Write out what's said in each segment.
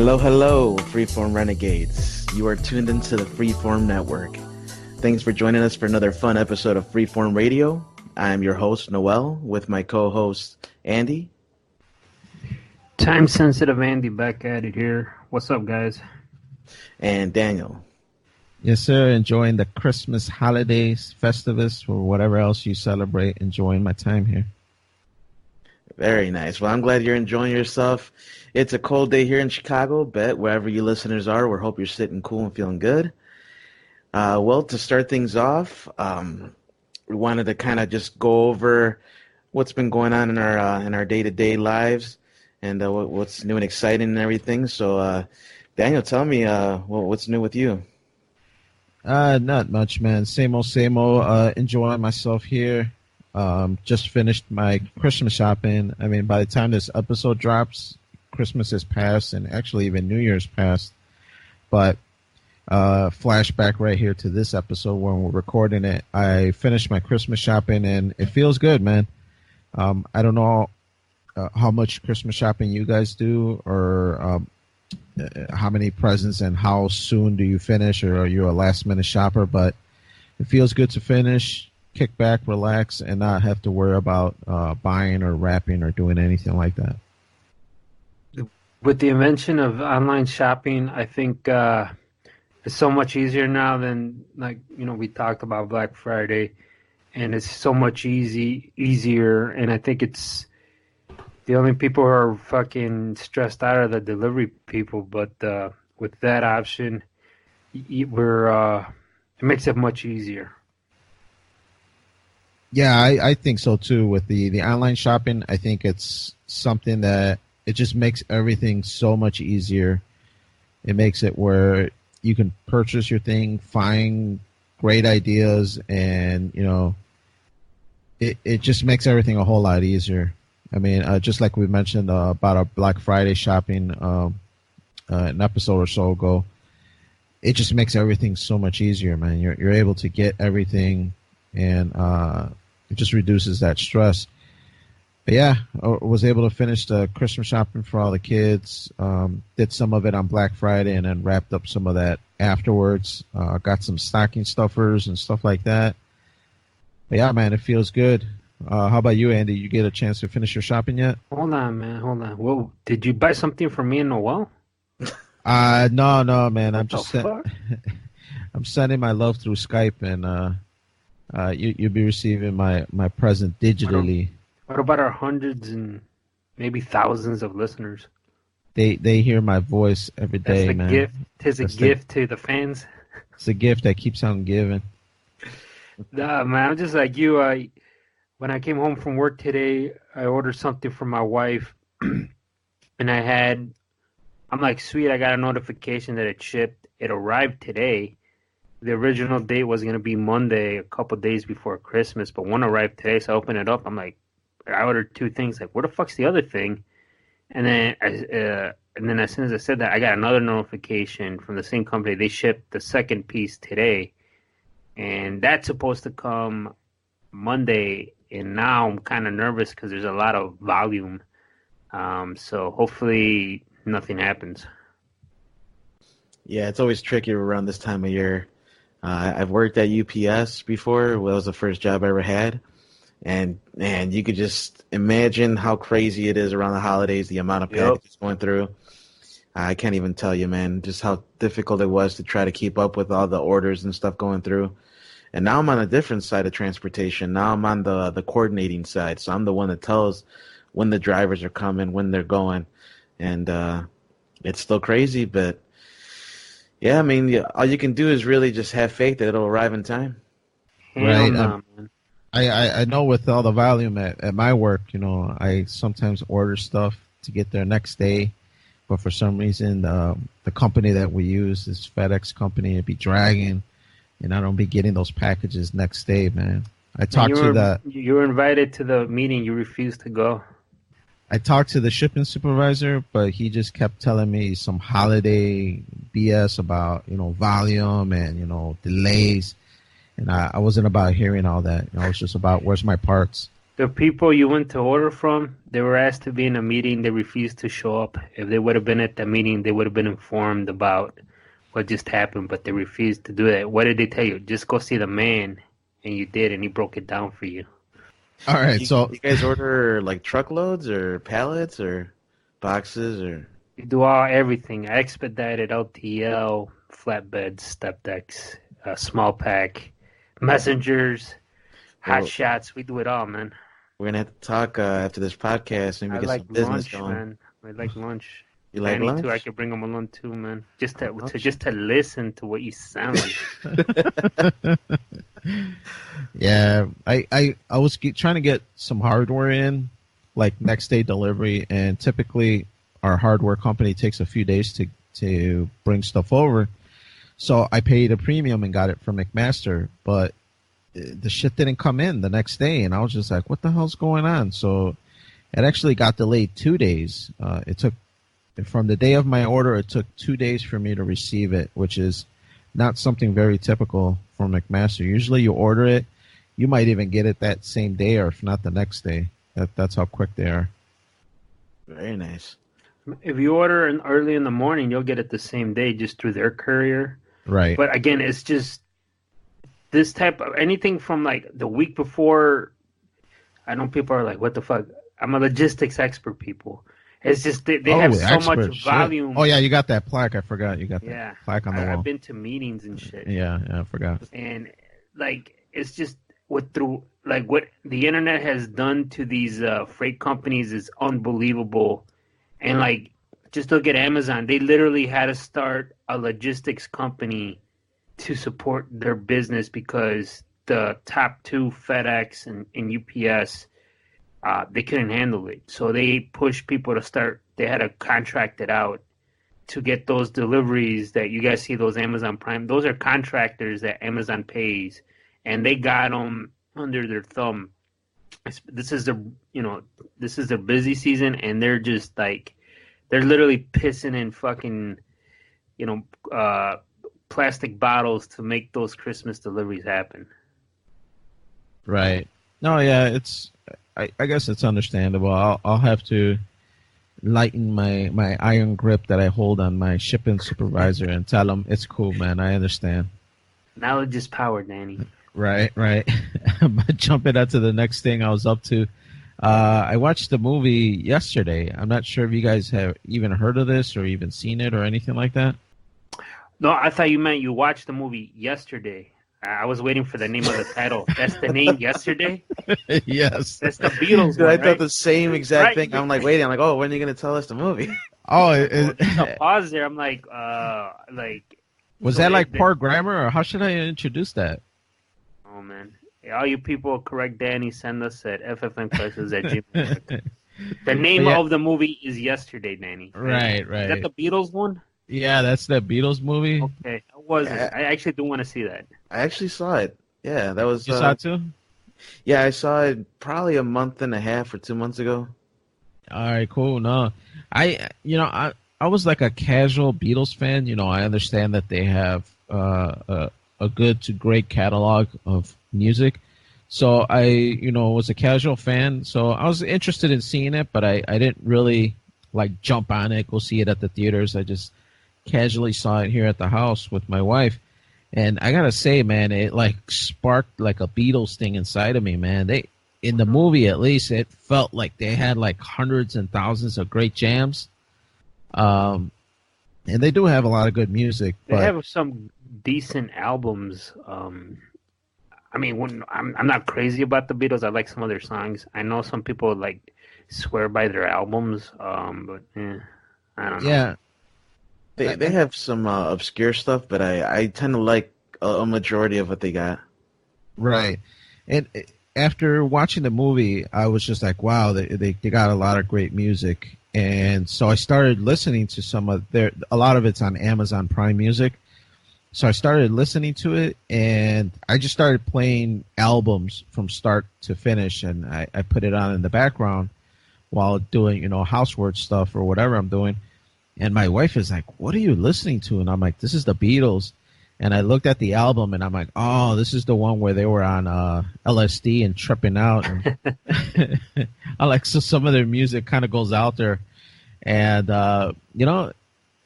Hello, hello, Freeform Renegades. You are tuned into the Freeform Network. Thanks for joining us for another fun episode of Freeform Radio. I am your host, Noel, with my co-host, Andy. Time-sensitive Andy back at it here. What's up, guys? And Daniel. Yes, sir. Enjoying the Christmas holidays, Festivus, or whatever else you celebrate. Enjoying my time here. Very nice. Well, I'm glad you're enjoying yourself. It's a cold day here in Chicago, but wherever you listeners are, we hope you're sitting cool and feeling good. Well, to start things off, we wanted to kind of just go over what's been going on in our day-to-day lives and what's new and exciting and everything. So, Daniel, tell me what's new with you. Not much, man. Same old, same old. Enjoying myself here. Just finished my Christmas shopping. I mean, by the time this episode drops, Christmas is past, and actually even New Year's passed. But flashback right here to this episode when we're recording it. I finished my Christmas shopping, and it feels good, man. I don't know how much Christmas shopping you guys do, or how many presents and how soon do you finish, or are you a last-minute shopper? But it feels good to finish, kick back, relax, and not have to worry about buying or wrapping or doing anything like that. With the invention of online shopping, I think it's so much easier now than, we talked about Black Friday, and it's so much easier, and I think it's the only people who are fucking stressed out are the delivery people, but with that option, it makes it much easier. Yeah, I think so too. With the online shopping, I think it's something that it just makes everything so much easier. It makes it where you can purchase your thing, find great ideas, and it just makes everything a whole lot easier. I mean, just like we mentioned about our Black Friday shopping an episode or so ago, it just makes everything so much easier, man. You're able to get everything, and it just reduces that stress. But yeah, I was able to finish the Christmas shopping for all the kids. Did some of it on Black Friday and then wrapped up some of that afterwards. Got some stocking stuffers and stuff like that. But yeah, man, it feels good. How about you, Andy? You get a chance to finish your shopping yet? Hold on, man. Hold on. Whoa, did you buy something for me and Noel? No, man. I'm just I'm sending my love through Skype, and you'll be receiving my present digitally. What about our hundreds and maybe thousands of listeners? They hear my voice every day, man. Gift. Tis a gift to the fans. It's a gift that keeps on giving. Nah, man, I'm just like you. When I came home from work today, I ordered something for my wife, and I'm like, sweet, I got a notification that it shipped. It arrived today. The original date was going to be Monday, a couple days before Christmas, but one arrived today, so I opened it up. I'm like, I ordered two things. Like, where the fuck's the other thing? And then as soon as I said that, I got another notification from the same company. They shipped the second piece today, and that's supposed to come Monday. And now I'm kind of nervous because there's a lot of volume. So hopefully nothing happens. Yeah, it's always tricky around this time of year. I've worked at UPS before. Well, it was the first job I ever had. And you could just imagine how crazy it is around the holidays, the amount of packages going through. I can't even tell you, man, just how difficult it was to try to keep up with all the orders and stuff going through. And now I'm on a different side of transportation. Now I'm on the coordinating side. So I'm the one that tells when the drivers are coming, when they're going. And it's still crazy, but yeah, I mean, all you can do is really just have faith that it'll arrive in time. Right. I know with all the volume at my work, I sometimes order stuff to get there next day. But for some reason, the company that we use, this FedEx company, it'd be dragging. And I don't be getting those packages next day, man. You were invited to the meeting. You refused to go. I talked to the shipping supervisor, but he just kept telling me some holiday BS about, volume and, delays. And I wasn't about hearing all that. It was just about where's my parts. The people you went to order from, they were asked to be in a meeting. They refused to show up. If they would have been at the meeting, they would have been informed about what just happened, but they refused to do that. What did they tell you? Just go see the man, and you did, and he broke it down for you. All right, so you guys order like truckloads or pallets or boxes or? You do everything. Expedited, LTL, flatbeds, step decks, small pack, messengers, hot shots. We do it all, man. We're gonna have to talk after this podcast. Maybe I get like some business lunch, going. man. I like lunch. You like lunch? Too. I could bring them along too, man. Just to listen to what you sound like. Yeah, I was trying to get some hardware in, like next day delivery, and typically our hardware company takes a few days to bring stuff over. So I paid a premium and got it from McMaster, but the shit didn't come in the next day, and I was just like, what the hell's going on? So it actually got delayed 2 days. It took, from the day of my order, it took 2 days for me to receive it, which is not something very typical for McMaster. Usually you order it, you might even get it that same day, or if not the next day. That's how quick they are. Very nice. If you order early in the morning, you'll get it the same day just through their courier. Right. But again, it's just this type of anything from like the week before. I know people are like, what the fuck? I'm a logistics expert, people. It's just they have so much volume. Oh, yeah, you got that plaque. I forgot. You got that plaque on the wall. I've been to meetings and shit. Yeah, I forgot. And, like, it's just what the internet has done to these freight companies is unbelievable. And, like, just look at Amazon. They literally had to start a logistics company to support their business because the top two, FedEx and UPS, they couldn't handle it. So they pushed people to start. They had to contract it out to get those deliveries that you guys see, those Amazon Prime. Those are contractors that Amazon pays, and they got them under their thumb. This is their busy season, and they're just like, they're literally pissing in fucking, plastic bottles to make those Christmas deliveries happen. Right. No, yeah, I guess it's understandable. I'll have to lighten my iron grip that I hold on my shipping supervisor and tell him it's cool, man. I understand. Knowledge is power, Danny. Right. But jumping onto the next thing I was up to, I watched the movie yesterday. I'm not sure if you guys have even heard of this or even seen it or anything like that. No, I thought you meant you watched the movie yesterday. I was waiting for the name of the title. That's the name, Yesterday? Yes. That's the Beatles one, I right? thought the same exact thing. I'm like waiting. I'm like, oh, when are you going to tell us the movie? Oh, pause there. I'm like, was that like poor grammar, or how should I introduce that? Oh, man. All you people correct Danny, send us at ffnquestions@gmail.com. The name of the movie is Yesterday, Danny. Right. Is that the Beatles one? Yeah, that's the Beatles movie. Okay. I actually do want to see that. I actually saw it. Yeah, that was... You saw it too? Yeah, I saw it probably a month and a half or 2 months ago. All right, cool. No, I was like a casual Beatles fan. I understand that they have a good to great catalog of music. So I, was a casual fan. So I was interested in seeing it, but I didn't really like jump on it, go see it at the theaters. I just casually saw it here at the house with my wife. And I gotta say, man, it like sparked like a Beatles thing inside of me, man. In the movie, at least, it felt like they had like hundreds and thousands of great jams. And they do have a lot of good music. They have some decent albums. I mean, I'm not crazy about the Beatles. I like some of their songs. I know some people like swear by their albums, but I don't know. Yeah. They have some obscure stuff, but I tend to like a majority of what they got. Right. And after watching the movie, I was just like, wow, they got a lot of great music. And so I started listening to a lot of it's on Amazon Prime Music. So I started listening to it, and I just started playing albums from start to finish, and I put it on in the background while doing, housework stuff or whatever I'm doing. And my wife is like, what are you listening to? And I'm like, this is the Beatles. And I looked at the album, and I'm like, oh, this is the one where they were on LSD and tripping out. And I like, so some of their music kind of goes out there. And,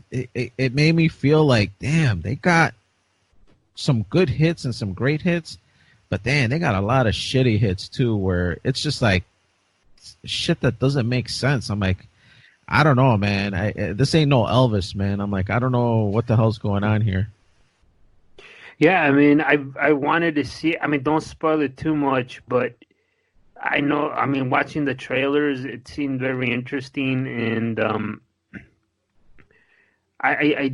it made me feel like, damn, they got some good hits and some great hits. But, damn, they got a lot of shitty hits, too, where it's just like shit that doesn't make sense. I'm like, I don't know, man. This ain't no Elvis, man. I'm like, I don't know what the hell's going on here. Yeah, I mean, I wanted to see. I mean, don't spoil it too much, but I know. I mean, watching the trailers, it seemed very interesting, and I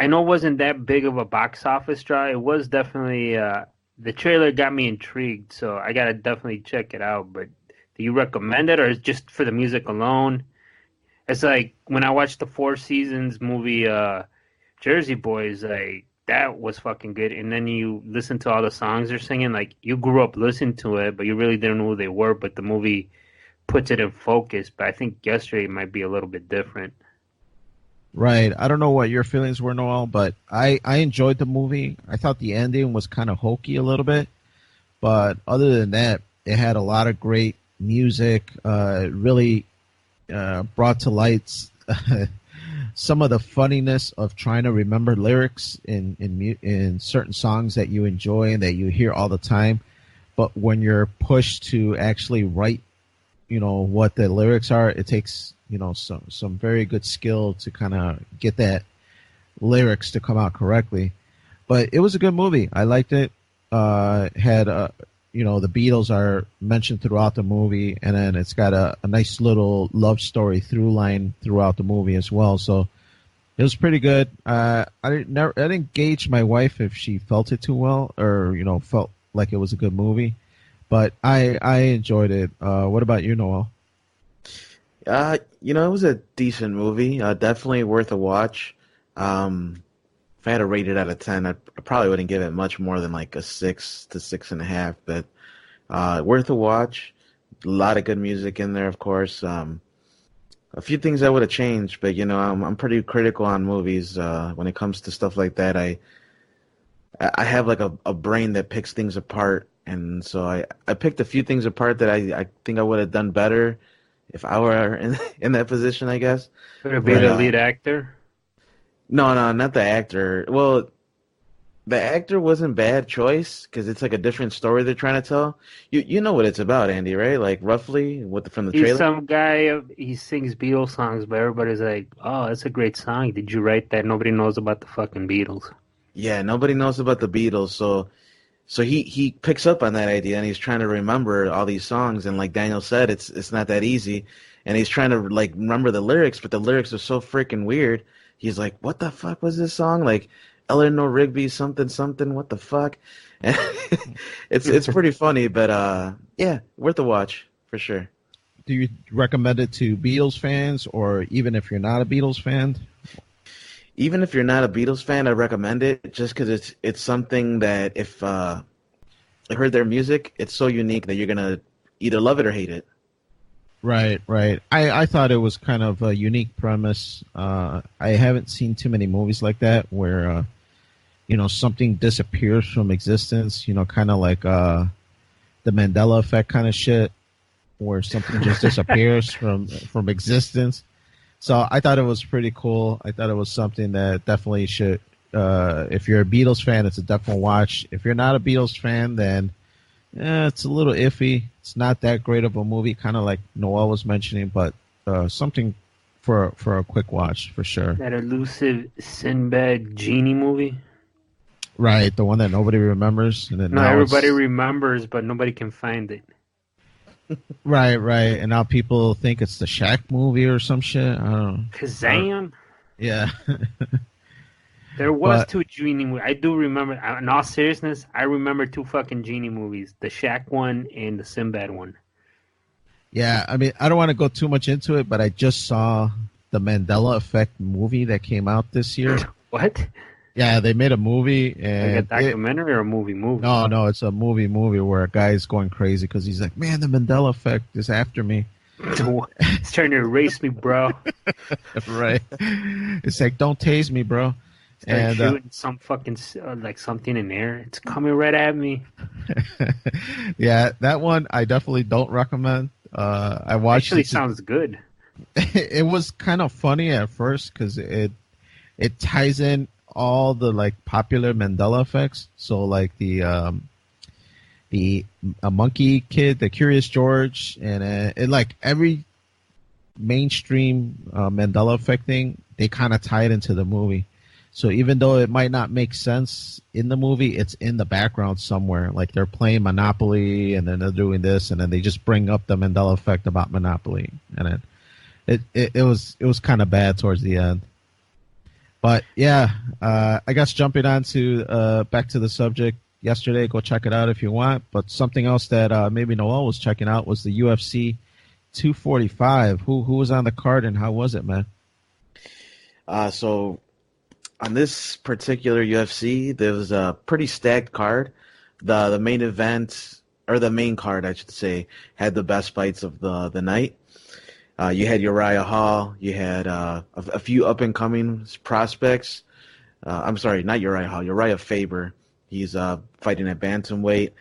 know it wasn't that big of a box office draw. It was definitely the trailer got me intrigued, so I gotta definitely check it out. But do you recommend it, or is it just for the music alone? It's like when I watched the Four Seasons movie, Jersey Boys, like. That was fucking good. And then you listen to all the songs they're singing. Like, you grew up listening to it, but you really didn't know who they were. But the movie puts it in focus. But I think Yesterday might be a little bit different. Right. I don't know what your feelings were, Noel, but I enjoyed the movie. I thought the ending was kind of hokey a little bit. But other than that, it had a lot of great music. Really brought to light some of the funniness of trying to remember lyrics in certain songs that you enjoy and that you hear all the time. But when you're pushed to actually write, what the lyrics are, it takes, some very good skill to kind of get that lyrics to come out correctly. But it was a good movie. I liked it. The Beatles are mentioned throughout the movie, and then it's got a nice little love story through line throughout the movie as well. So it was pretty good. I didn't gauge my wife if she felt it too well or felt like it was a good movie, but I enjoyed it. What about you, Noel? It was a decent movie. Definitely worth a watch. If I had to rate it out of 10, I probably wouldn't give it much more than like a 6 to 6.5, but worth a watch. A lot of good music in there, of course. A few things I would have changed, but I'm pretty critical on movies when it comes to stuff like that. I have like a brain that picks things apart, and so I picked a few things apart that I think I would have done better if I were in that position, I guess. Would it be the lead actor? No, not the actor. Well, the actor wasn't bad choice because it's like a different story they're trying to tell. You know what it's about, Andy, right? Like roughly from the trailer. He's some guy. He sings Beatles songs, but everybody's like, "Oh, that's a great song. Did you write that?" Nobody knows about the fucking Beatles. Yeah, nobody knows about the Beatles, so he picks up on that idea and he's trying to remember all these songs, and like Daniel said, it's not that easy, and he's trying to like remember the lyrics, but the lyrics are so freaking weird. He's like, what the fuck was this song? Like, Eleanor Rigby something, what the fuck? And it's pretty funny, but yeah, worth a watch for sure. Do you recommend it to Beatles fans, or even if you're not a Beatles fan? Even if you're not a Beatles fan, I recommend it just because it's something that if I heard their music, it's so unique that you're gonna either love it or hate it. Right. I thought it was kind of a unique premise. I haven't seen too many movies like that where, something disappears from existence, kind of like the Mandela effect kind of shit, where something just disappears from existence. So I thought it was pretty cool. I thought it was something that definitely should, if you're a Beatles fan, it's a definite watch. If you're not a Beatles fan, then it's a little iffy. It's not that great of a movie, kind of like Noel was mentioning, but something for a quick watch for sure. That elusive Sinbad genie movie. Right, the one that nobody remembers. And then no, everybody remembers, but nobody can find it. Right, and now people think it's the Shaq movie or some shit. I don't know. Kazam. Yeah. There was two genie movies. I do remember. In all seriousness, I remember two fucking genie movies: the Shaq one and the Sinbad one. Yeah, I mean, I don't want to go too much into it, but I just saw the Mandela Effect movie that came out this year. What? Yeah, they made a movie. And like a documentary or a movie? No, it's a movie where a guy's going crazy because he's like, man, the Mandela Effect is after me. It's trying to erase me, bro. Right. It's like, don't tase me, bro. Start shooting some fucking like something in there. It's coming right at me. Yeah, that one I definitely don't recommend. I watched. Actually, sounds good. It was kind of funny at first because it ties in all the like popular Mandela effects. So like the monkey kid, the Curious George, and it like every mainstream Mandela effect thing, they kind of tie it into the movie. So even though it might not make sense in the movie, it's in the background somewhere. Like they're playing Monopoly, and then they're doing this, and then they just bring up the Mandela effect about Monopoly, and it was kind of bad towards the end. But yeah, I guess jumping on to back to the subject yesterday, go check it out if you want. But something else that maybe Noel was checking out was the UFC 245. Who was on the card and how was it, man? So on this particular UFC, there was a pretty stacked card. The main event, or the main card, I should say, had the best fights of the night. You had Uriah Hall. You had a few up-and-coming prospects. I'm sorry, not Uriah Hall. Uriah Faber. He's fighting at bantamweight.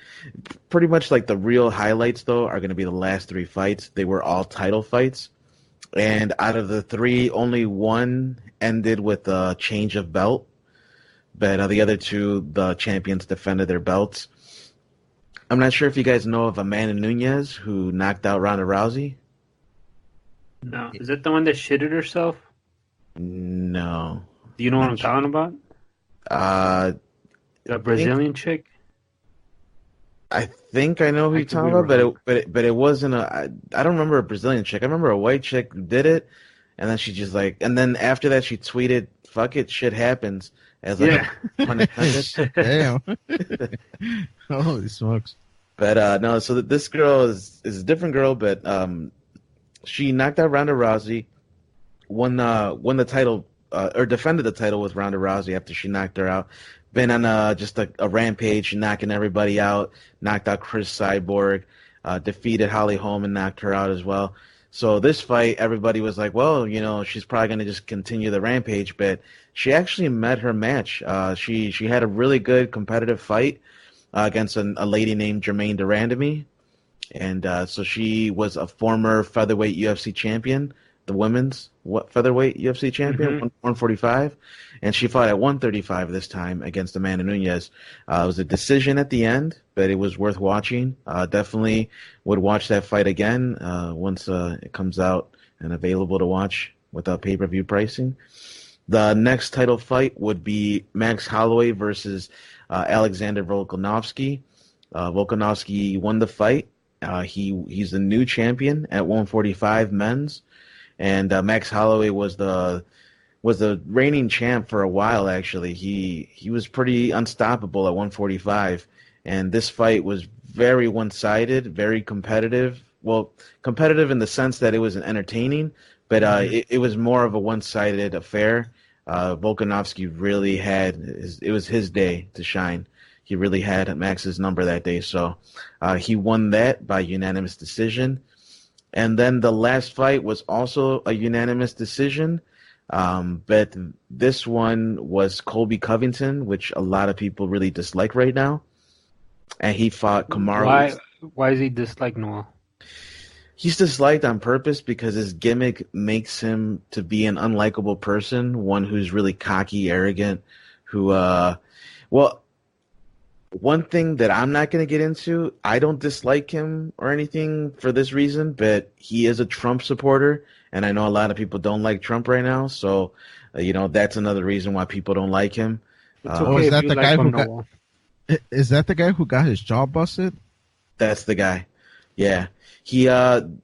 Pretty much like the real highlights, though, are going to be the last three fights. They were all title fights. And out of the three, only one ended with a change of belt. But the other two, the champions defended their belts. I'm not sure if you guys know of Amanda Nunes, who knocked out Ronda Rousey. No. Is that the one that shitted herself? No. Do you know what I'm talking about? The Brazilian chick? I think I know who you're talking about, but it wasn't I don't remember a Brazilian chick. I remember a white chick who did it, and then she just like, and then after that she tweeted, "Fuck it, shit happens." As like a Damn. Holy smokes. But no, so this girl is a different girl, but she knocked out Ronda Rousey, won the title or defended the title with Ronda Rousey after she knocked her out. Been on just a rampage, knocking everybody out. Knocked out Chris Cyborg, defeated Holly Holm and knocked her out as well. So this fight, everybody was like, well, you know, she's probably going to just continue the rampage. But she actually met her match. She had a really good competitive fight against a lady named Jermaine Durandamy. And so she was a former featherweight UFC champion, the women's featherweight UFC champion, 145. And she fought at 135 this time against Amanda Nunes. It was a decision at the end, but it was worth watching. Definitely would watch that fight again once it comes out and available to watch without pay-per-view pricing. The next title fight would be Max Holloway versus Alexander Volkanovski. Volkanovski won the fight. He's the new champion at 145 men's, and Max Holloway was the reigning champ for a while. Actually, he was pretty unstoppable at 145, and this fight was very one-sided, very competitive. Well, competitive in the sense that it was entertaining, but it was more of a one-sided affair. Volkanovski really it was his day to shine. He really had Max's number that day, so he won that by unanimous decision. And then the last fight was also a unanimous decision, but this one was Colby Covington, which a lot of people really dislike right now. And he fought Kamaru. Why is he disliked, Noel? He's disliked on purpose because his gimmick makes him to be an unlikable person, one who's really cocky, arrogant, who, one thing that I'm not going to get into, I don't dislike him or anything for this reason, but he is a Trump supporter, and I know a lot of people don't like Trump right now, so, that's another reason why people don't like him. Is that the guy Is that the guy who got his jaw busted? That's the guy. Yeah.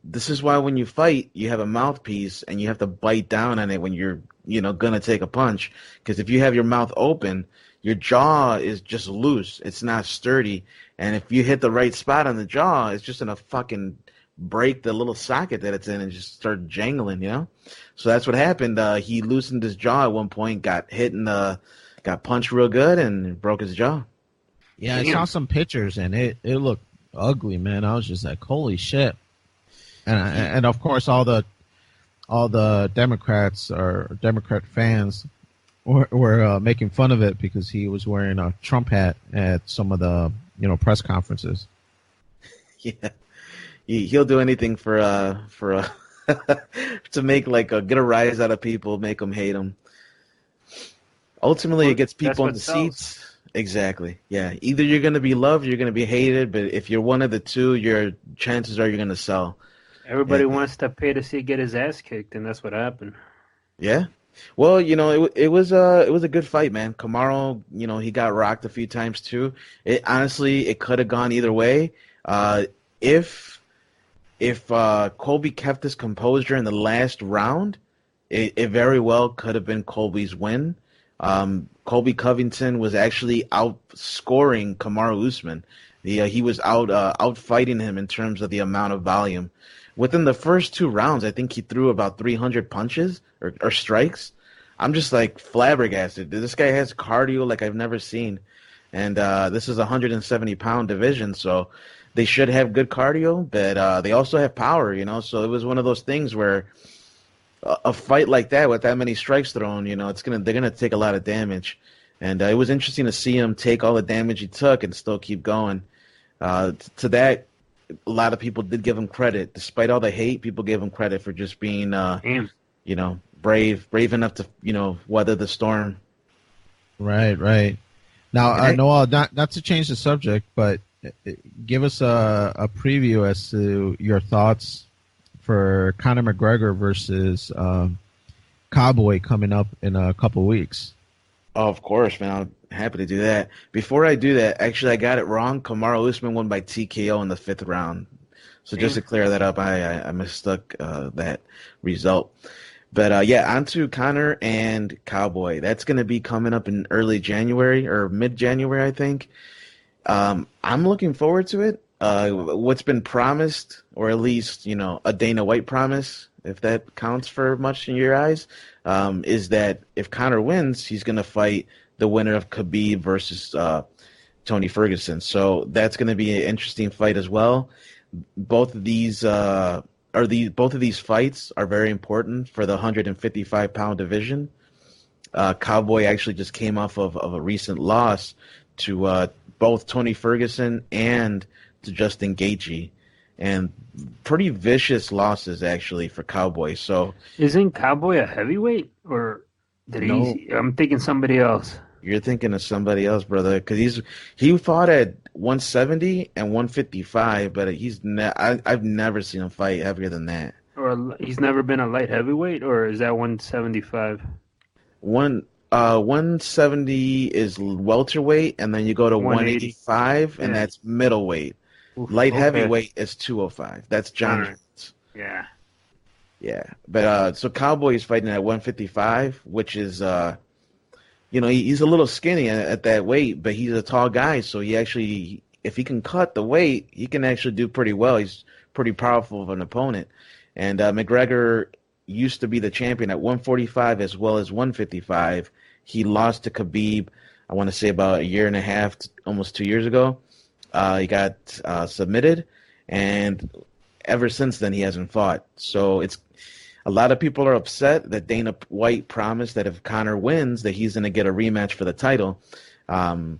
This is why when you fight, you have a mouthpiece and you have to bite down on it when you're, going to take a punch. Because if you have your mouth open, your jaw is just loose. It's not sturdy. And if you hit the right spot on the jaw, it's just going to fucking break the little socket that it's in and just start jangling, So that's what happened. He loosened his jaw at one point, got hit got punched real good and broke his jaw. Yeah, I saw some pictures and it looked ugly, man. I was just like, holy shit. And of course all the Democrats or Democrat fans were making fun of it because he was wearing a Trump hat at some of the press conferences. Yeah, he'll do anything for to make get a rise out of people, make them hate him. Ultimately, it gets That's people in what the sells. seats. Exactly. Yeah. Either you're going to be loved, or you're going to be hated. But if you're one of the two, your chances are you're going to sell. Everybody wants to pay to see get his ass kicked, and that's what happened. Yeah. Well, it was a good fight, man. Kamaru, he got rocked a few times too. It honestly, it could have gone either way. If Colby kept his composure in the last round, it very well could have been Colby's win. Colby Covington was actually outscoring Kamaru Usman. He was out fighting him in terms of the amount of volume. Within the first two rounds, I think he threw about 300 punches or strikes. I'm just like flabbergasted. This guy has cardio like I've never seen, and this is a 170-pound division, so they should have good cardio, but they also have power, So it was one of those things where a fight like that with that many strikes thrown, they're gonna take a lot of damage, and it was interesting to see him take all the damage he took and still keep going. To that, a lot of people did give him credit, despite all the hate. People gave him credit for just being, brave enough to, weather the storm. Right. Now, Noel, not to change the subject, but give us a preview as to your thoughts for Conor McGregor versus Cowboy coming up in a couple weeks. Oh, of course, man. I'm happy to do that. Before I do that, actually, I got it wrong. Kamaru Usman won by TKO in the 5th round. So just to clear that up, I mistook that result. But, on to Conor and Cowboy. That's going to be coming up in early January or mid-January, I think. I'm looking forward to it. What's been promised, or at least, a Dana White promise, if that counts for much in your eyes, is that if Conor wins, he's going to fight the winner of Khabib versus Tony Ferguson. So that's going to be an interesting fight as well. Both of these fights are very important for the 155-pound division. Cowboy actually just came off of a recent loss to both Tony Ferguson and to Justin Gaethje, and pretty vicious losses actually for Cowboy. So isn't Cowboy a heavyweight, or I'm thinking somebody else. You're thinking of somebody else, brother, because he fought at 170 and 155, but I've never seen him fight heavier than that. Or he's never been a light heavyweight, or is that 175? 170 is welterweight, and then you go to 185, and that's middleweight. Light heavyweight is 205. That's John Jones. Yeah. Yeah. But so Cowboy is fighting at 155, which is he's a little skinny at that weight, but he's a tall guy, so if he can cut the weight, he can actually do pretty well. He's pretty powerful of an opponent. And McGregor used to be the champion at 145 as well as 155. He lost to Khabib, I want to say about a year and a half, almost 2 years ago. He got submitted, and ever since then he hasn't fought. So a lot of people are upset that Dana White promised that if Conor wins, that he's going to get a rematch for the title.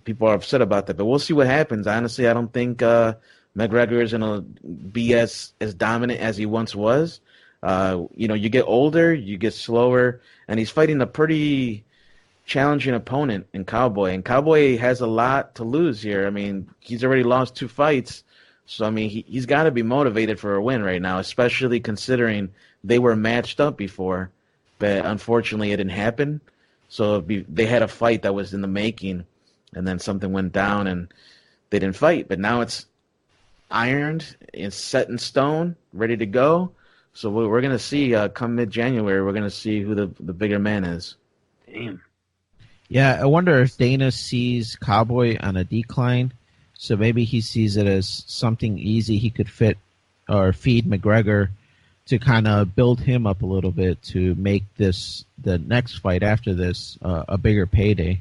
People are upset about that, but we'll see what happens. Honestly, I don't think McGregor is going to be as dominant as he once was. You get older, you get slower, and he's fighting a pretty challenging opponent in Cowboy. And Cowboy has a lot to lose here. I mean, he's already lost 2 fights. So, I mean, he's got to be motivated for a win right now, especially considering they were matched up before. But unfortunately, it didn't happen. So they had a fight that was in the making, and then something went down, and they didn't fight. But now it's ironed, it's set in stone, ready to go. So we're going to see come mid-January, we're going to see who the bigger man is. Damn. Yeah, I wonder if Dana sees Cowboy on a decline, so maybe he sees it as something easy he could fit or feed McGregor to kind of build him up a little bit to make the next fight after this a bigger payday.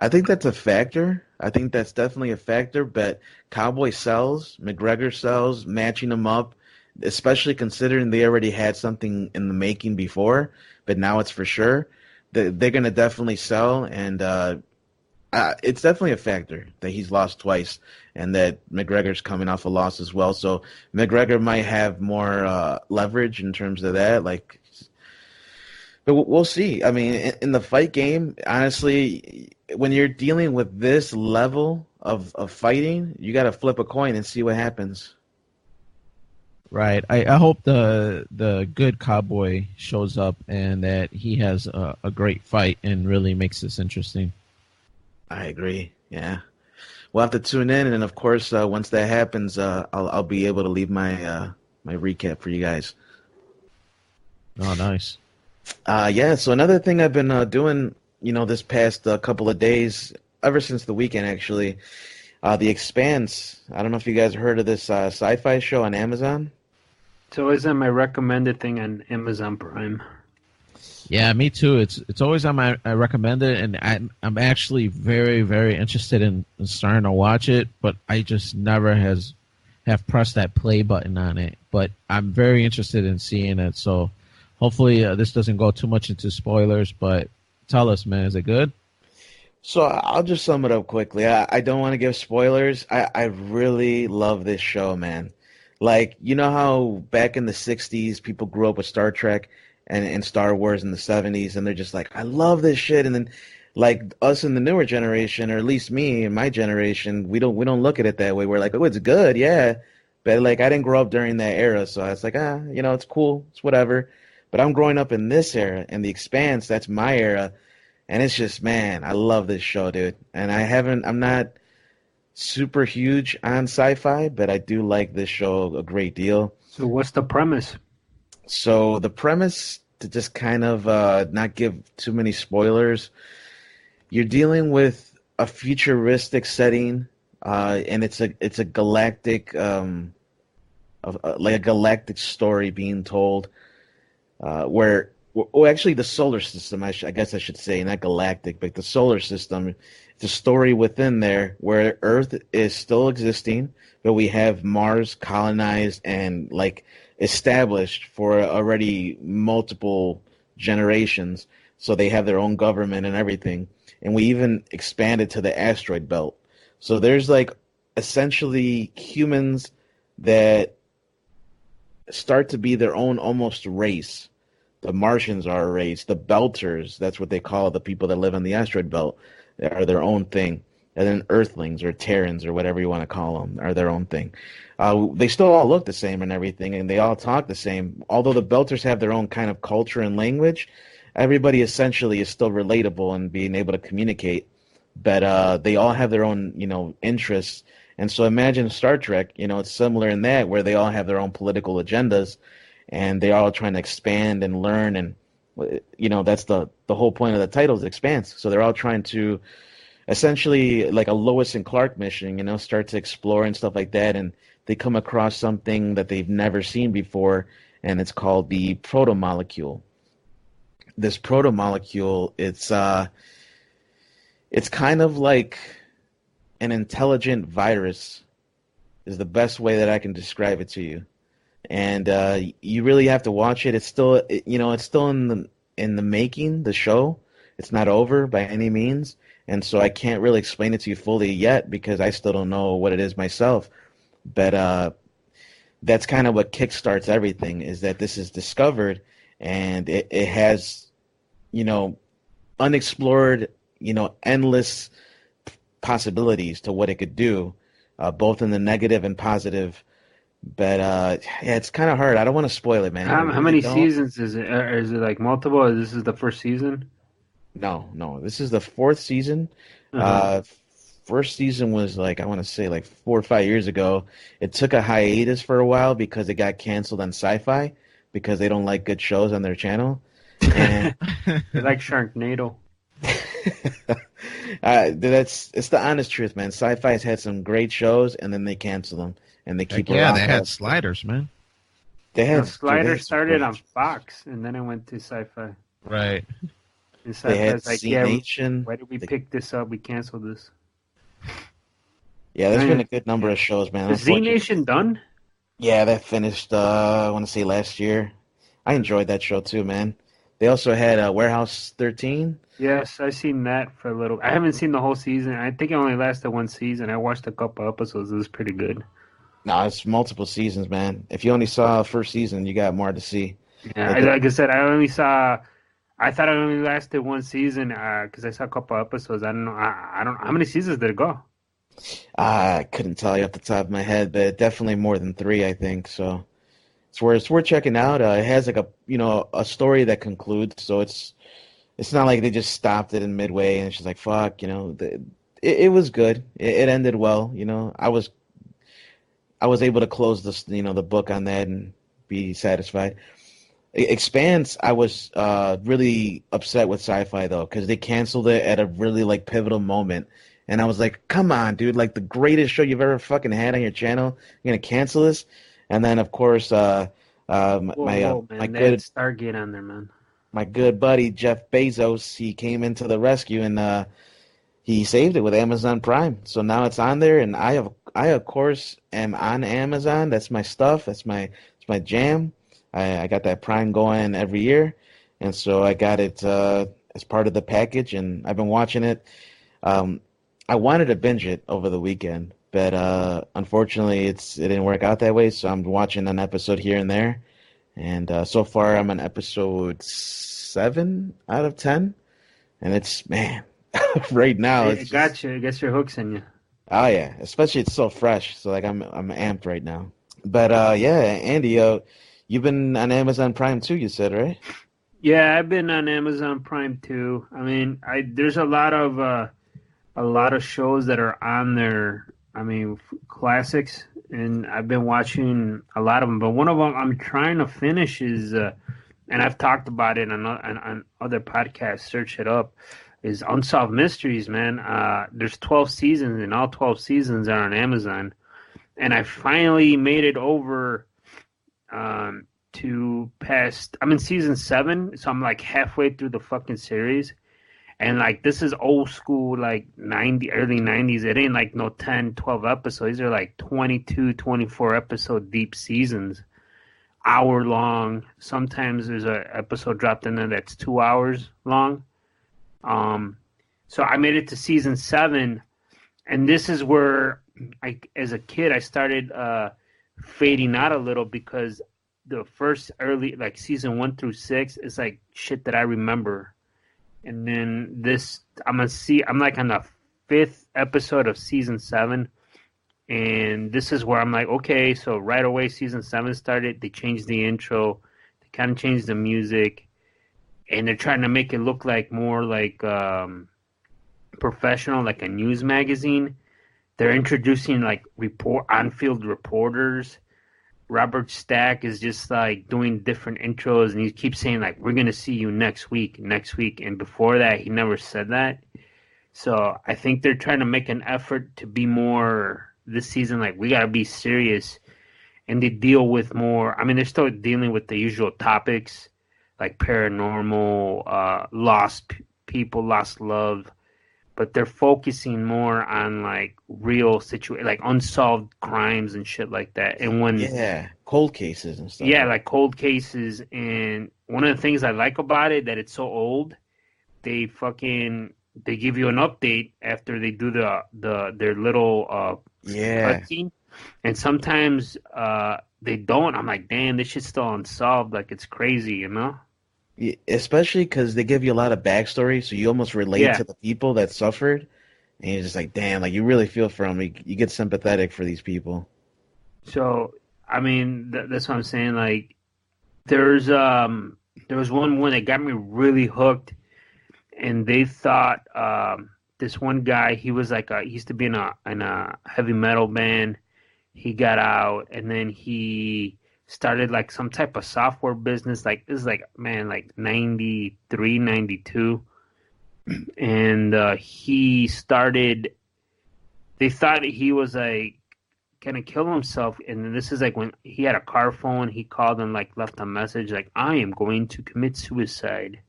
I think that's a factor. I think that's definitely a factor, but Cowboy sells, McGregor sells, matching them up, especially considering they already had something in the making before, but now it's for sure. they're going to definitely sell, and it's definitely a factor that he's lost twice, and that McGregor's coming off a loss as well. So McGregor might have more leverage in terms of that. Like, but we'll see. I mean, in the fight game, honestly, when you're dealing with this level of fighting, you got to flip a coin and see what happens. Right. I hope the good cowboy shows up and that he has a great fight and really makes this interesting. I agree. Yeah, we'll have to tune in, and of course, once that happens, I'll be able to leave my my recap for you guys. Oh, nice. Yeah. So another thing I've been doing, this past couple of days, ever since the weekend, actually, The Expanse. I don't know if you guys heard of this sci-fi show on Amazon. It's always on my recommended thing on Amazon Prime. Yeah, me too. It's always on my recommended, and I'm actually very, very interested in starting to watch it, but I just never have pressed that play button on it. But I'm very interested in seeing it, so hopefully this doesn't go too much into spoilers. But tell us, man, is it good? So I'll just sum it up quickly. I don't want to give spoilers. I really love this show, man. Like, you know how back in the 60s people grew up with Star Trek and Star Wars in the 70s, and they're just like, I love this shit. And then, like, us in the newer generation, or at least me and my generation, we don't look at it that way. We're like, oh, it's good, yeah. But, like, I didn't grow up during that era, so I was like, it's cool, it's whatever. But I'm growing up in this era, and The Expanse, that's my era. And it's just, man, I love this show, dude. And I'm not super huge on sci-fi, but I do like this show a great deal. So what's the premise? So the premise, to just kind of not give too many spoilers, you're dealing with a futuristic setting, and it's a galactic, like a galactic story being told, where, well, actually the solar system, I guess I should say, not galactic, but the solar system. It's a story within there where Earth is still existing, but we have Mars colonized and like established for already multiple generations. So they have their own government and everything. And we even expanded to the asteroid belt. So there's like essentially humans that start to be their own almost race. The Martians are a race. The Belters, that's what they call the people that live on the asteroid belt, are their own thing. And then Earthlings or Terrans or whatever you want to call them are their own thing. They still all look the same and everything, and they all talk the same. Although the Belters have their own kind of culture and language, everybody essentially is still relatable and being able to communicate. But they all have their own, interests. And so imagine Star Trek, it's similar in that, where they all have their own political agendas, and they're all trying to expand and learn. And, that's the whole point of the title is Expanse. So they're all trying to essentially, like a Lois and Clark mission, start to explore and stuff like that. And they come across something that they've never seen before, and it's called the protomolecule. This protomolecule, it's kind of like an intelligent virus, is the best way that I can describe it to you. And you really have to watch it. It's still, it's still in the making, the show. It's not over by any means. And so I can't really explain it to you fully yet because I still don't know what it is myself. But that's kind of what kickstarts everything, is that this is discovered, and it has, unexplored, endless possibilities to what it could do, both in the negative and positive. But yeah, it's kind of hard. I don't want to spoil it, man. How many seasons is it? Is it like multiple? Or this is the first season? No. This is the fourth season. First season was like, I want to say like 4 or 5 years ago. It took a hiatus for a while because it got canceled on Sci-Fi because they don't like good shows on their channel. And they like Sharknado. It's the honest truth, man. Sci-Fi's had some great shows, and then they cancel them, and they keep. Yeah, they had Sliders, man. They had Sliders started on Fox, and then it went to Sci-Fi. Right. And they had like, C-Nation. Why did we pick this up? We canceled this. Yeah, there's been a good number of shows, man. Is Z-Nation done? Yeah, that finished, I want to say last year. I enjoyed that show too, man. They also had Warehouse 13. Yes, I seen that for a little. I haven't seen the whole season. I think it only lasted one season. I watched a couple episodes. It was pretty good. No, it's multiple seasons, man. If you only saw first season, you got more to see. Yeah, Like the, like I said, I only saw. I thought it only lasted one season because I saw a couple episodes. I don't know. I don't. How many seasons did it go? I couldn't tell you off the top of my head, but definitely more than three, I think. So it's worth checking out. It has like a story that concludes, so it's not like they just stopped it in midway and it's just like fuck, it was good. It ended well, I was able to close the book on that and be satisfied. Expanse, I was really upset with Sci-Fi though because they canceled it at a really like pivotal moment, and I was like, come on, dude, like the greatest show you've ever fucking had on your channel, you're gonna cancel this? And then of course, Whoa, man, my they had good Stargate on there, man. my good buddy Jeff Bezos, he came into the rescue and he saved it with Amazon Prime. So now it's on there, and I of course am on Amazon. That's my stuff. It's my jam. I got that Prime going every year, and so I got it as part of the package, and I've been watching it. I wanted to binge it over the weekend, but unfortunately, it didn't work out that way. So I'm watching an episode here and there, and so far I'm on episode 7 out of 10, and it's man, right now It got you. I guess your hook's in you. oh yeah, especially it's so fresh. So like I'm amped right now. But yeah, Andy, you've been on Amazon Prime too, you said, right? Yeah, I've been on Amazon Prime too. I mean, there's a lot of shows that are on there. I mean, classics, and I've been watching a lot of them. But one of them I'm trying to finish is, and I've talked about it on other podcasts. Search it up. Is Unsolved Mysteries, man. There's 12 seasons, and all 12 seasons are on Amazon. And I finally made it over to past. I'm in season 7, so I'm like halfway through the fucking series. And like this is old school, like early 90s. It ain't like no 10, 12 episodes. These are like 22, 24 episode deep seasons, hour long. Sometimes there's an episode dropped in there that's 2 hours long. So I made it to season 7, and this is where as a kid, I started fading out a little because the first early, like season 1 through 6 is like shit that I remember. And then I'm like on the 5th episode of season 7, and this is where I'm like, okay, so right away season 7 started. They changed the intro, they kind of changed the music, and they're trying to make it look like more like professional, like a news magazine. They're introducing like on-field reporters. Robert Stack is just like doing different intros, and he keeps saying like, "We're gonna see you next week." And before that, he never said that. So I think they're trying to make an effort to be more this season. Like we gotta be serious, and they deal with more. I mean, they're still dealing with the usual topics like paranormal, lost people, lost love, but they're focusing more on like real like unsolved crimes and shit like that. And Yeah, cold cases and stuff. yeah, like cold cases. And one of the things I like about it that it's so old, they give you an update after they do their little cutscene, and sometimes they don't. I'm like, damn, this shit's still unsolved. Like it's crazy, you know. Especially because they give you a lot of backstory, so you almost relate to the people that suffered, and you're just like, damn, like you really feel for them. You get sympathetic for these people. So, I mean, that's what I'm saying. Like, there was one that got me really hooked, and they thought this one guy, he was like he used to be in a heavy metal band. He got out, and then he started like some type of software business. Like this is like, man, like 93, 92. And he started, they thought he was like gonna kill himself. And then this is like when he had a car phone, he called and like left a message like, I am going to commit suicide.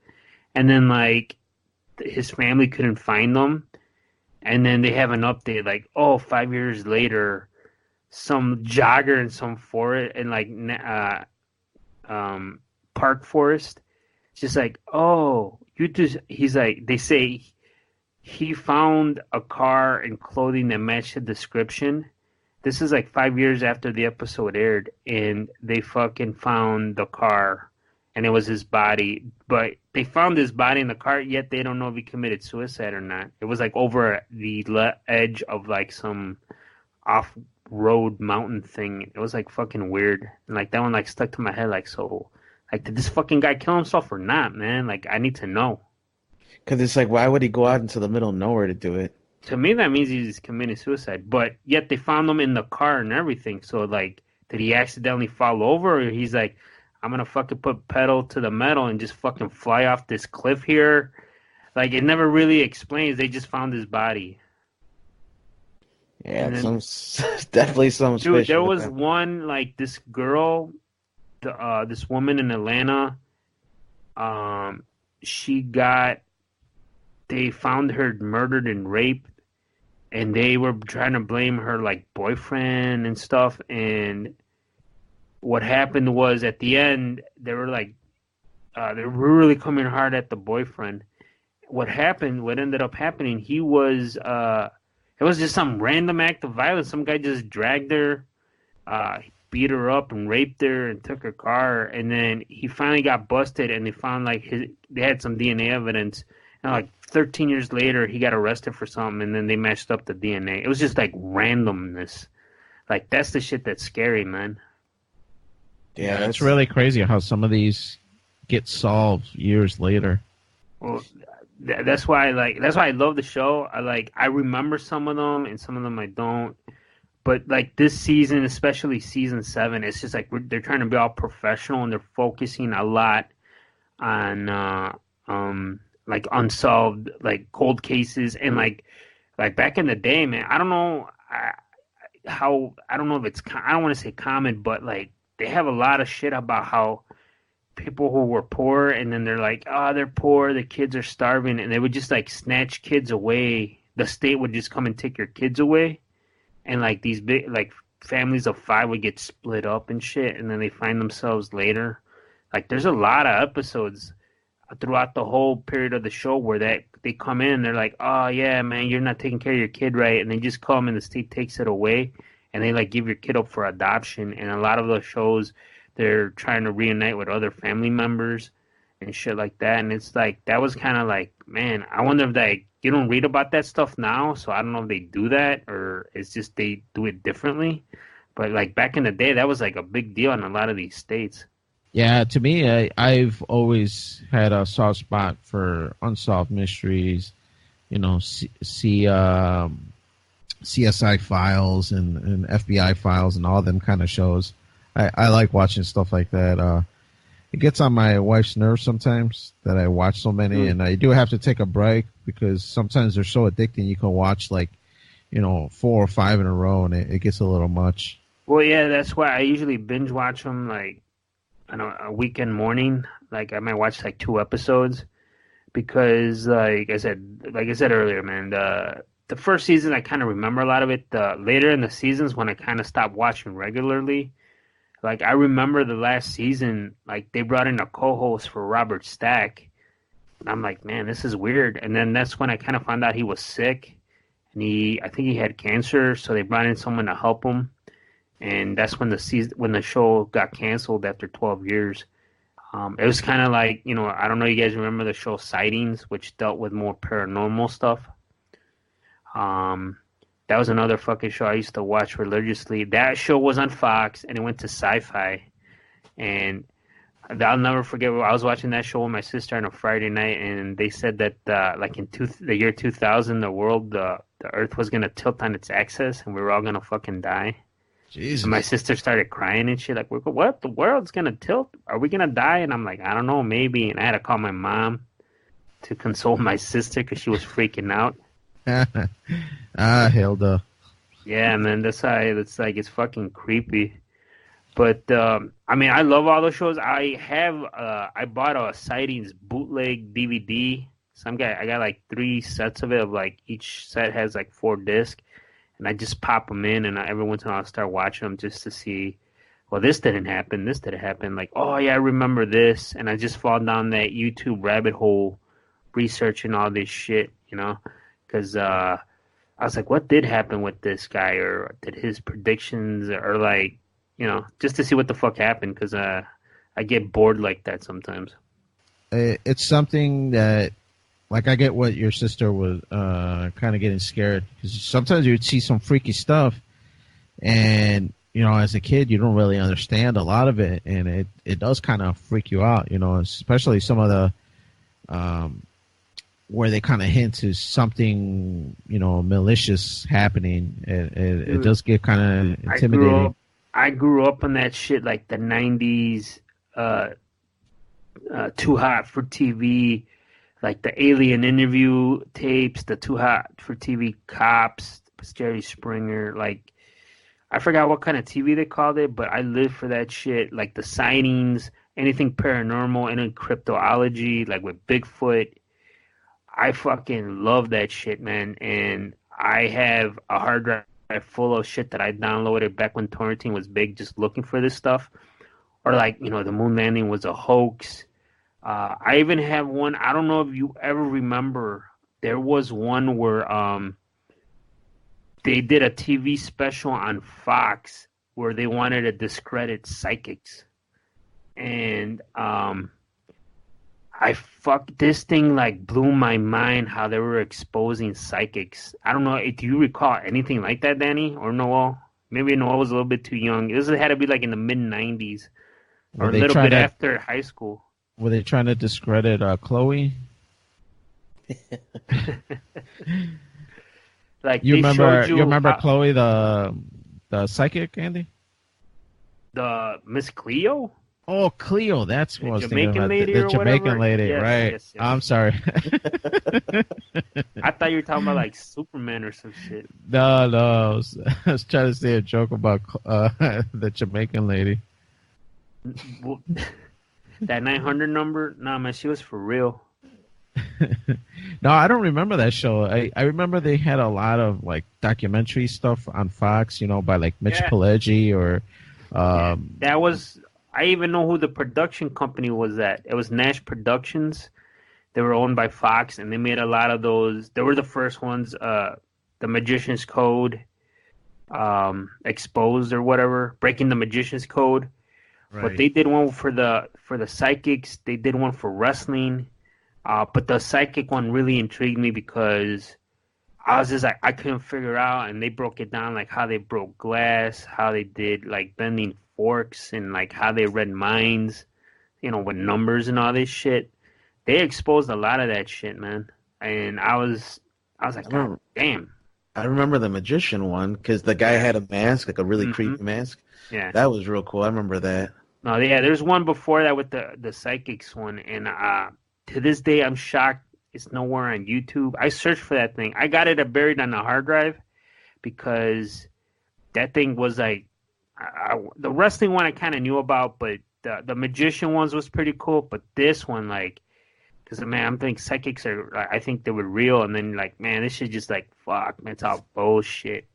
And then like his family couldn't find him. And then they have an update like, oh, 5 years later, some jogger in some forest in like park forest just like, oh, you just. He's like, they say he found a car and clothing that matched the description. This is like 5 years after the episode aired, and they fucking found the car, and it was his body. But they found his body in the car, yet they don't know if he committed suicide or not. It was like over the edge of like some off-road mountain thing. It was like fucking weird, and like that one like stuck to my head. Like, so, like, did this fucking guy kill himself or not, man? Like, I need to know. Because it's like, why would he go out into the middle of nowhere to do it? To me, that means he's committing suicide. But yet they found him in the car and everything. So, like, did he accidentally fall over? Or he's like, I'm going to fucking put pedal to the metal and just fucking fly off this cliff here? Like, it never really explains. They just found his body. Yeah, then, definitely some dude, there was one, like, this girl, this woman in Atlanta, they found her murdered and raped, and they were trying to blame her, like, boyfriend and stuff. And what happened was, at the end, they were like, they were really coming hard at the boyfriend. What ended up happening, it was just some random act of violence. Some guy just dragged her, beat her up and raped her and took her car. And then he finally got busted, and they found, like, they had some DNA evidence. And, like, 13 years later, he got arrested for something, and then they matched up the DNA. It was just, like, randomness. Like, that's the shit that's scary, man. Yeah, it's really crazy how some of these get solved years later. Well, that's why I love the show. I remember some of them, and some of them I don't. But, like, this season, especially season 7, it's just like they're trying to be all professional, and they're focusing a lot on like unsolved, like, cold cases. And like back in the day, man, I don't know if it's, I don't want to say common, but like they have a lot of shit about how people who were poor, and then they're like, oh, they're poor, the kids are starving, and they would just like snatch kids away. The state would just come and take your kids away, and like these big, like, families of 5 would get split up and shit, and then they find themselves later. Like, there's a lot of episodes throughout the whole period of the show where they come in, they're like, oh yeah, man, you're not taking care of your kid right, and they just come and the state takes it away, and they like give your kid up for adoption. And a lot of those shows, they're trying to reunite with other family members and shit like that. And it's like, that was kind of like, man, I wonder if you don't read about that stuff now, so I don't know if they do that or it's just they do it differently. But like back in the day, that was like a big deal in a lot of these states. Yeah, to me, I've always had a soft spot for unsolved mysteries, you know, CSI files and FBI files and all them kind of shows. I like watching stuff like that. It gets on my wife's nerves sometimes that I watch so many, and I do have to take a break because sometimes they're so addicting. You can watch, like, 4 or 5 in a row, and it gets a little much. Well, yeah, that's why I usually binge watch them, like, on a weekend morning. Like, I might watch like 2 episodes because, like I said earlier, man, the first season I kind of remember a lot of it. Later in the seasons when I kind of stopped watching regularly, like, I remember the last season, like, they brought in a co-host for Robert Stack, and I'm like, man, this is weird. And then that's when I kind of found out he was sick, and I think he had cancer, so they brought in someone to help him. And that's when the show got canceled after 12 years. It was kind of like, I don't know, you guys remember the show Sightings, which dealt with more paranormal stuff. That was another fucking show I used to watch religiously. That show was on Fox, and it went to Sci-Fi. And I'll never forget, I was watching that show with my sister on a Friday night, and they said that like in the year 2000, the Earth was going to tilt on its axis, and we were all going to fucking die. Jesus. And my sister started crying and shit, like, what? The world's going to tilt? Are we going to die? And I'm like, I don't know, maybe. And I had to call my mom to console my sister because she was freaking out. Hilda. Yeah, man, that's how it's like, it's fucking creepy. But, I mean, I love all those shows. I bought a Sightings bootleg DVD. I got like 3 sets of it, of like, each set has like 4 discs. And I just pop them in, and every once in a while I start watching them just to see well, this didn't happen. This didn't happen. Like, oh yeah, I remember this, and I just fall down that YouTube rabbit hole, researching all this shit, because I was like, what did happen with this guy, or did his predictions, or like, just to see what the fuck happened, because I get bored like that sometimes. It's something that, like, I get what your sister was kind of getting scared, because sometimes you'd see some freaky stuff, and as a kid you don't really understand a lot of it, and it does kind of freak you out, especially some of the where they kind of hint to something malicious happening. It does get kind of intimidating. I grew up on that shit, like the 90s, Too Hot for TV, like the Alien interview tapes, the Too Hot for TV cops, Jerry Springer, like I forgot what kind of TV they called it, but I lived for that shit, like the sightings, anything paranormal, any cryptozoology, like with Bigfoot. I fucking love that shit, man, and I have a hard drive full of shit that I downloaded back when torrenting was big, just looking for this stuff. Or like, the moon landing was a hoax. I even have one, I don't know if you ever remember, there was one where they did a TV special on Fox where they wanted to discredit psychics. And this thing like blew my mind, how they were exposing psychics. I don't know, do you recall anything like that, Danny or Noel? Maybe Noel was a little bit too young. This had to be like in the mid 90s or a little bit after high school. Were they trying to discredit Chloe? Like you remember Chloe, the psychic, Andy? The Miss Cleo? Oh, Cleo, that's what I was thinking about. The Jamaican lady, yes, right. Yes. I'm sorry. I thought you were talking about like Superman or some shit. No, I was trying to say a joke about the Jamaican lady. That 900 number? Nah, man, she was for real. No, I don't remember that show. I remember they had a lot of like documentary stuff on Fox, by like Mitch Pileggi or... that was... I even know who the production company was at. It was Nash Productions. They were owned by Fox, and they made a lot of those. They were the first ones, The Magician's Code, Exposed or whatever, Breaking the Magician's Code. Right. But they did one for the psychics. They did one for wrestling. But the psychic one really intrigued me because I was just like, I couldn't figure out, and they broke it down, like how they broke glass, how they did like bending forks, and like how they read minds, with numbers and all this shit. They exposed a lot of that shit, man. And I was like, God damn. I remember the magician one because the guy had a mask, like a really creepy mask. Yeah, that was real cool. I remember that. No, yeah, there's one before that with the psychics one, and to this day I'm shocked it's nowhere on YouTube. I searched for that thing. I got it buried on a hard drive because that thing was like, the wrestling one I kind of knew about, but the magician ones was pretty cool. But this one, like, because man, I'm thinking psychics I think they were real, and then like, man, this shit just like, fuck, man, it's all bullshit.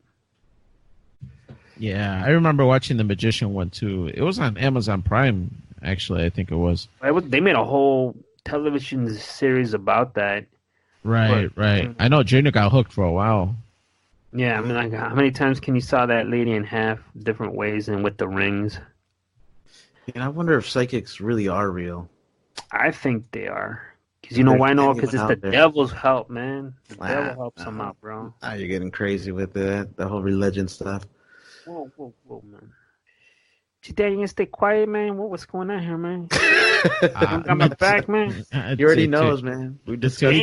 Yeah, I remember watching the magician one too. It was on Amazon Prime, actually. I think it was. They made a whole television series about that. Right. I know Junior got hooked for a while. Yeah, I mean, like, how many times can you saw that lady in half different ways and with the rings? And I wonder if psychics really are real. I think they are. Because you know why, Noel? Because it's the devil's help, man. The devil helps them out, bro. Now you're getting crazy with the whole religion stuff. Whoa, man. You dad, you gonna stay quiet, man? What's going on here, man? I'm back, man. He already knows, man. We discussed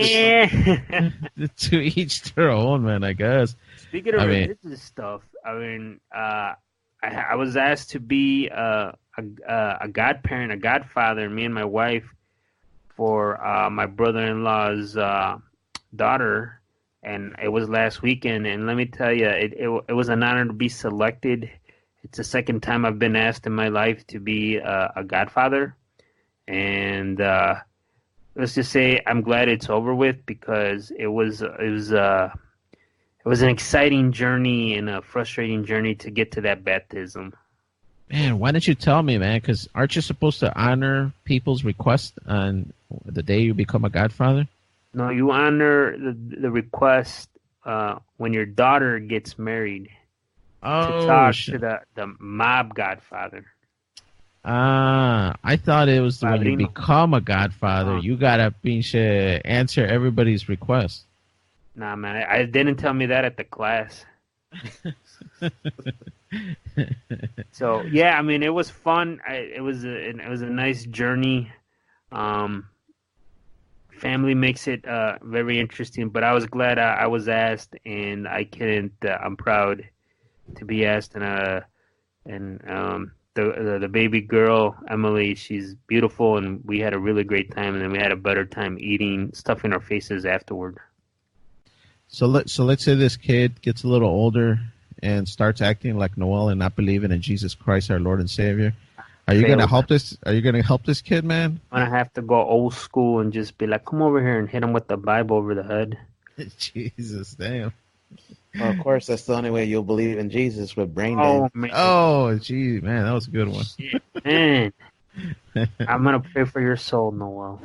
to each their own, man, I guess. Speaking of religious stuff, I mean, I was asked to be a godparent, a godfather, me and my wife, for my brother-in-law's daughter, and it was last weekend. And let me tell you, it was an honor to be selected. It's the second time I've been asked in my life to be a godfather, and let's just say I'm glad it's over with, because it was an exciting journey and a frustrating journey to get to that baptism. Man, why didn't you tell me, man? Because aren't you supposed to honor people's request on the day you become a godfather? No, you honor the request when your daughter gets married to Oh, talk to shit. the mob godfather. I thought it was when you Padrino. become a godfather, you gotta pinche answer everybody's request. Nah, man, I didn't tell me that at the class. So yeah, I mean, it was fun. It was a nice journey. Family makes it very interesting, but I was glad I was asked, and I couldn't. I'm proud to be asked, and the baby girl Emily, she's beautiful, and we had a really great time, and then we had a better time eating stuff in our faces afterward. So let's say this kid gets a little older and starts acting like Noel and not believing in Jesus Christ, our Lord and Savior. Are you gonna help this? Are you gonna help this kid, man? I'm gonna have to go old school and just be like, "Come over here," and hit him with the Bible over the head. Jesus, damn. Well, of course, that's the only way you'll believe in Jesus, with brain Oh damage. man, Oh, gee, man, that was a good one. man. I'm gonna pray for your soul, Noel.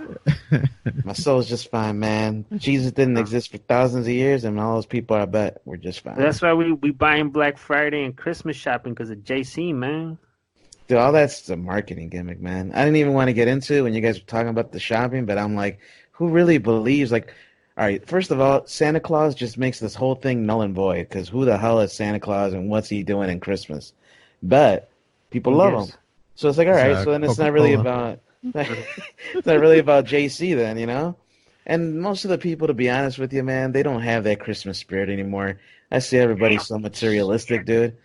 My soul's just fine, man. Jesus didn't exist for thousands of years, and all those people, I bet, were just fine. That's why we buying Black Friday and Christmas shopping because of JC, man. Dude, all that's a marketing gimmick, man. I didn't even want to get into it when you guys were talking about the shopping, but I'm like, who really believes? Like, all right, first of all, Santa Claus just makes this whole thing null and void, because who the hell is Santa Claus and what's he doing in Christmas? But people love him. So it's like, all right, so then it's not really about it's not really about JC then, you know? And most of the people, to be honest with you, man, they don't have that Christmas spirit anymore. I see everybody's so materialistic, dude.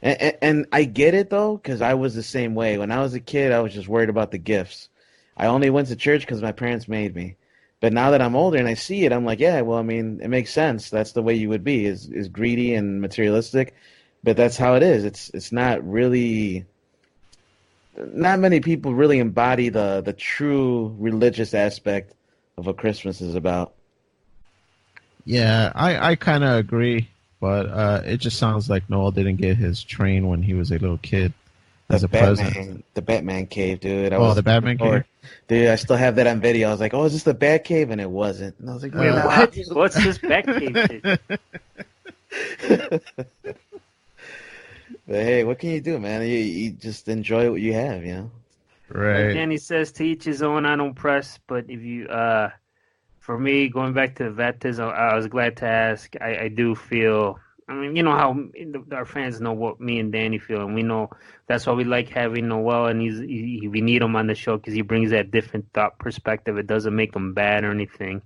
And I get it, though, because I was the same way. When I was a kid, I was just worried about the gifts. I only went to church because my parents made me. But now that I'm older and I see it, I'm like, yeah, well, I mean, it makes sense. That's the way you would be, is greedy and materialistic. But that's how it is. It's not really... Not many people really embody the true religious aspect of what Christmas is about. Yeah, I kind of agree, but it just sounds like Noel didn't get his train when he was a little kid as a present. The Batman cave, dude. The Batman cave? Dude, I still have that on video. I was like, oh, is this the Bat cave? And it wasn't. And I was like, wait, what? What's this Bat cave shit? But hey, what can you do, man? You just enjoy what you have, you know? Right. Like Danny says, to each his own. I don't press, but if you, for me, going back to the baptism, I was glad to ask. I do feel, I mean, you know how our fans know what me and Danny feel, and we know that's why we like having Noel, and we need him on the show because he brings that different thought perspective. It doesn't make him bad or anything.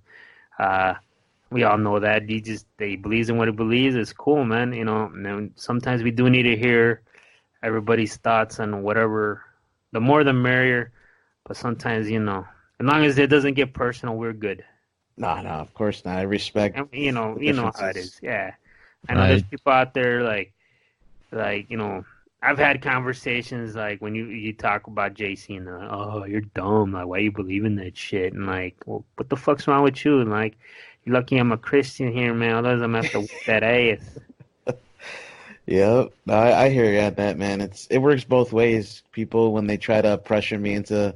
We all know that he believes in what he believes. It's cool, man. You know, and sometimes we do need to hear everybody's thoughts on whatever. The more the merrier. But sometimes, you know, as long as it doesn't get personal, we're good. No, of course not. I respect. And, you know how it is. Yeah, I know there's people out there like you know. I've had conversations like when you talk about JC and they're like, oh, you're dumb. Like, why you believe in that shit? And like, well, what the fuck's wrong with you? And like, you're lucky I'm a Christian here, man. Otherwise, I'm gonna have to whip that ass. Yep. No, I hear you at that, man. It works both ways. People, when they try to pressure me into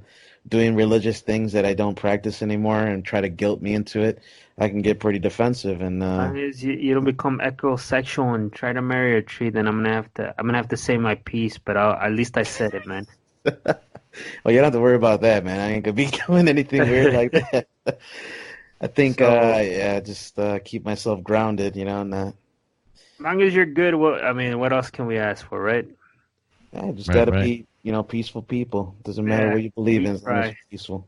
doing religious things that I don't practice anymore and try to guilt me into it, I can get pretty defensive. And you don't become ecosexual and try to marry a tree, then I'm gonna have to say my piece. But at least I said it, man. Well, you don't have to worry about that, man. I ain't gonna be doing anything weird like that. I think, just keep myself grounded, you know, not. As long as you're good, what else can we ask for, right? Yeah, just gotta be, you know, peaceful people. Doesn't matter what you believe in, as long as you're peaceful.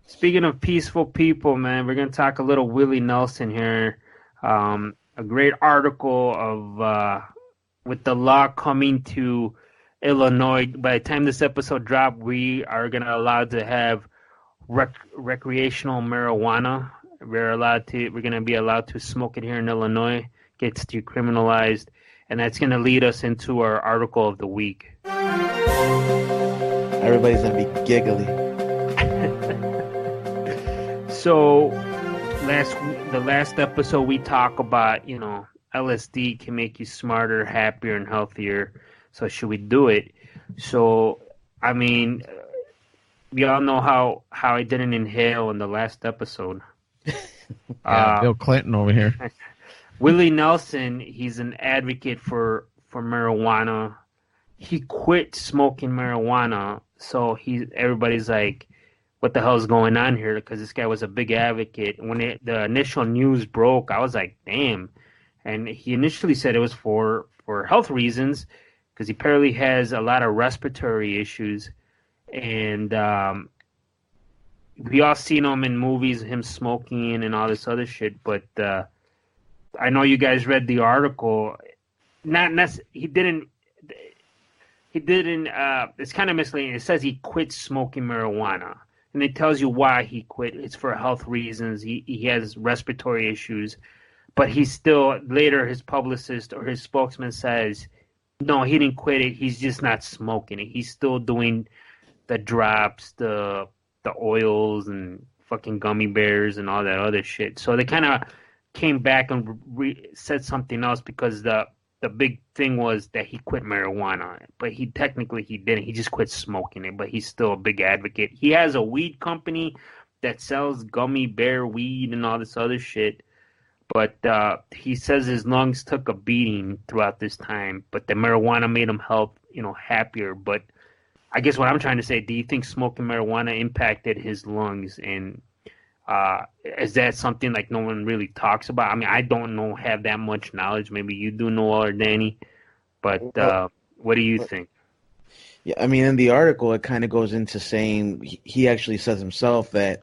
Speaking of peaceful people, man, we're gonna talk a little Willie Nelson here. A great article of with the law coming to Illinois. By the time this episode drops, we are gonna allow to have recreational marijuana. We're gonna be allowed to smoke it here in Illinois. Gets decriminalized, and that's gonna lead us into our article of the week. Everybody's gonna be giggly. So, the last episode we talk about, you know, LSD can make you smarter, happier, and healthier. So should we do it? So, I mean, we all know how I didn't inhale in the last episode. Yeah, Bill Clinton over here. Willie Nelson, he's an advocate for marijuana. He quit smoking marijuana, so everybody's like, what the hell is going on here? Because this guy was a big advocate. When the initial news broke, I was like, damn. And he initially said it was for health reasons, because he apparently has a lot of respiratory issues. And we all seen him in movies, him smoking and all this other shit. But I know you guys read the article. He didn't. It's kind of misleading. It says he quit smoking marijuana, and it tells you why he quit. It's for health reasons. He has respiratory issues, but he's still, later his publicist or his spokesman says, no, he didn't quit it. He's just not smoking it. He's still doing the drops, the oils, and fucking gummy bears and all that other shit. So they kind of came back and said something else, because the big thing was that he quit marijuana, but he didn't. He just quit smoking it, but he's still a big advocate. He has a weed company that sells gummy bear weed and all this other shit. But he says his lungs took a beating throughout this time, but the marijuana made him happier. But I guess what I'm trying to say, do you think smoking marijuana impacted his lungs? And is that something like no one really talks about? I mean, I don't have that much knowledge. Maybe you do, Noel or Danny. But what do you think? Yeah, I mean, in the article, it kind of goes into saying he actually says himself that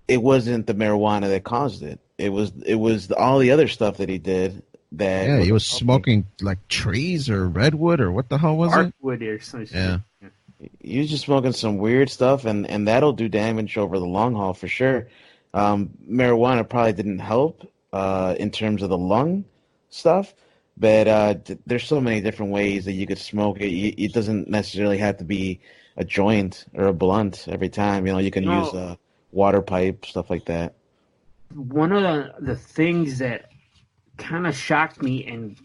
it wasn't the marijuana that caused it. It was all the other stuff that he did. That he was smoking like trees or redwood or what the hell was it? Artwood or some shit. Yeah. He was just smoking some weird stuff, and that'll do damage over the long haul for sure. Marijuana probably didn't help in terms of the lung stuff, but there's so many different ways that you could smoke it. It doesn't necessarily have to be a joint or a blunt every time. You can use a water pipe, stuff like that. One of the things that kind of shocked me, and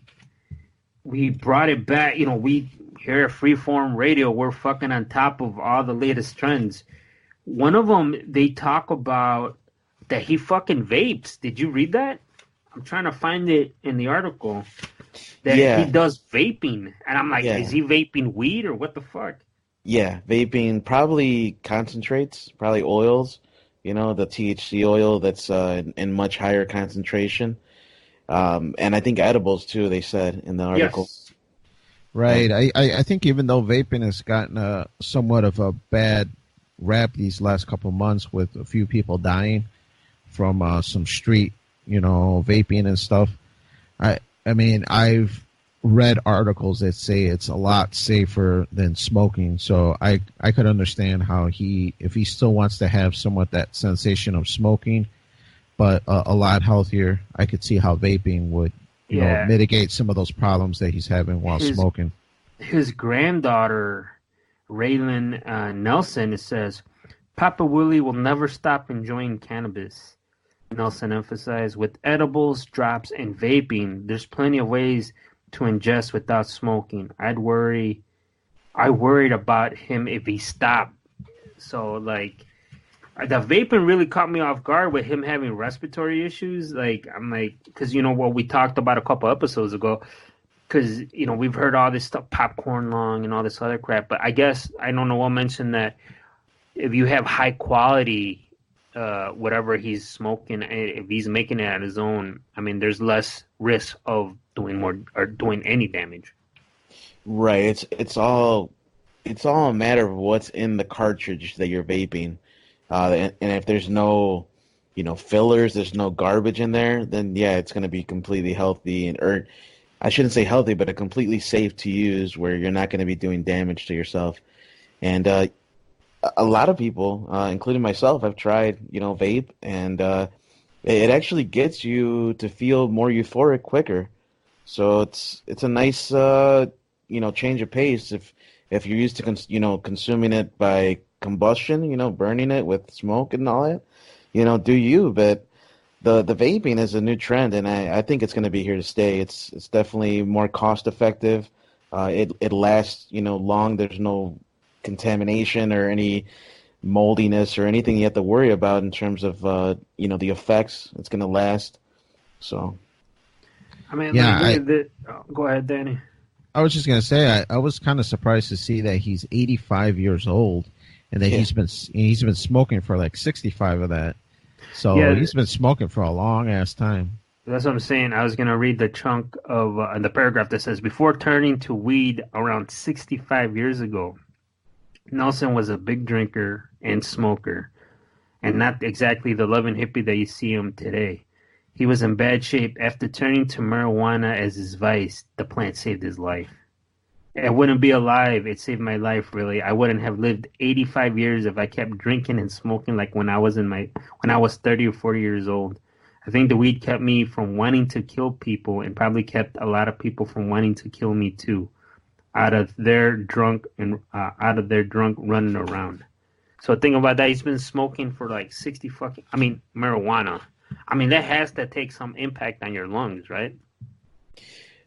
we brought it back, we here at Freeform Radio, we're fucking on top of all the latest trends. One of them, they talk about that he fucking vapes. Did you read that? I'm trying to find it in the article. That he does vaping. And I'm like, is he vaping weed or what the fuck? Yeah, vaping, probably concentrates, probably oils. The THC oil that's in much higher concentration. And I think edibles, too, they said in the article. Yes. Right. I think even though vaping has gotten somewhat of a bad rap these last couple of months, with a few people dying from some street, vaping and stuff. I mean, I've read articles that say it's a lot safer than smoking. So I could understand how if he still wants to have somewhat that sensation of smoking, but a lot healthier, I could see how vaping would mitigate some of those problems that he's having while smoking. His granddaughter, Raylan Nelson, it says, Papa Willie will never stop enjoying cannabis. Nelson emphasized, with edibles, drops, and vaping, there's plenty of ways to ingest without smoking. I worried about him if he stopped. So, like, the vaping really caught me off guard with him having respiratory issues. Like, I'm like, because, what we talked about a couple episodes ago, because, we've heard all this stuff, popcorn lung and all this other crap. But I guess, I don't know, what mentioned that if you have high quality, whatever he's smoking, if he's making it on his own, I mean, there's less risk of doing any damage. Right. It's all a matter of what's in the cartridge that you're vaping. And if there's no, fillers, there's no garbage in there, then it's going to be completely healthy, or I shouldn't say healthy, but completely safe to use, where you're not going to be doing damage to yourself. And a lot of people, including myself, have tried, vape, and it actually gets you to feel more euphoric quicker. So it's a nice change of pace if you're used to consuming it by combustion, burning it with smoke and all that, do you? But the vaping is a new trend, and I think it's going to be here to stay. It's definitely more cost effective. It lasts, long. There's no contamination or any moldiness or anything you have to worry about in terms of the effects. It's going to last. So, I mean, Yeah, go ahead, Danny. I was just gonna say I was kind of surprised to see that he's 85 years old, and that Yeah. he's been smoking for like 65 of that. So Yeah. he's been smoking for a long ass time. That's what I'm saying. I was going to read the chunk of the paragraph that says, before turning to weed around 65 years ago, Nelson was a big drinker and smoker, and not exactly the loving hippie that you see him today. He was in bad shape. After turning to marijuana as his vice, the plant saved his life. I wouldn't be alive. It saved my life, really. I wouldn't have lived 85 years if I kept drinking and smoking like when I was 30 or 40 years old. I think the weed kept me from wanting to kill people, and probably kept a lot of people from wanting to kill me too, out of their drunk running around. So think about that. He's been smoking for like 60 marijuana. I mean, that has to take some impact on your lungs, right?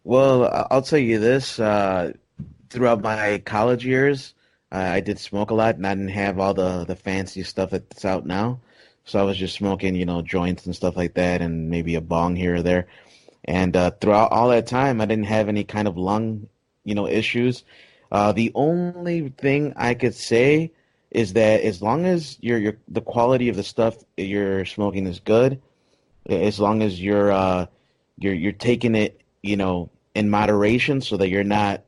Well, I'll tell you this. Throughout my college years, I did smoke a lot, and I didn't have all the fancy stuff that's out now. So I was just smoking, joints and stuff like that, and maybe a bong here or there. And throughout all that time, I didn't have any kind of lung, issues. The only thing I could say is that as long as the quality of the stuff you're smoking is good, as long as you're taking it, in moderation, so that you're not,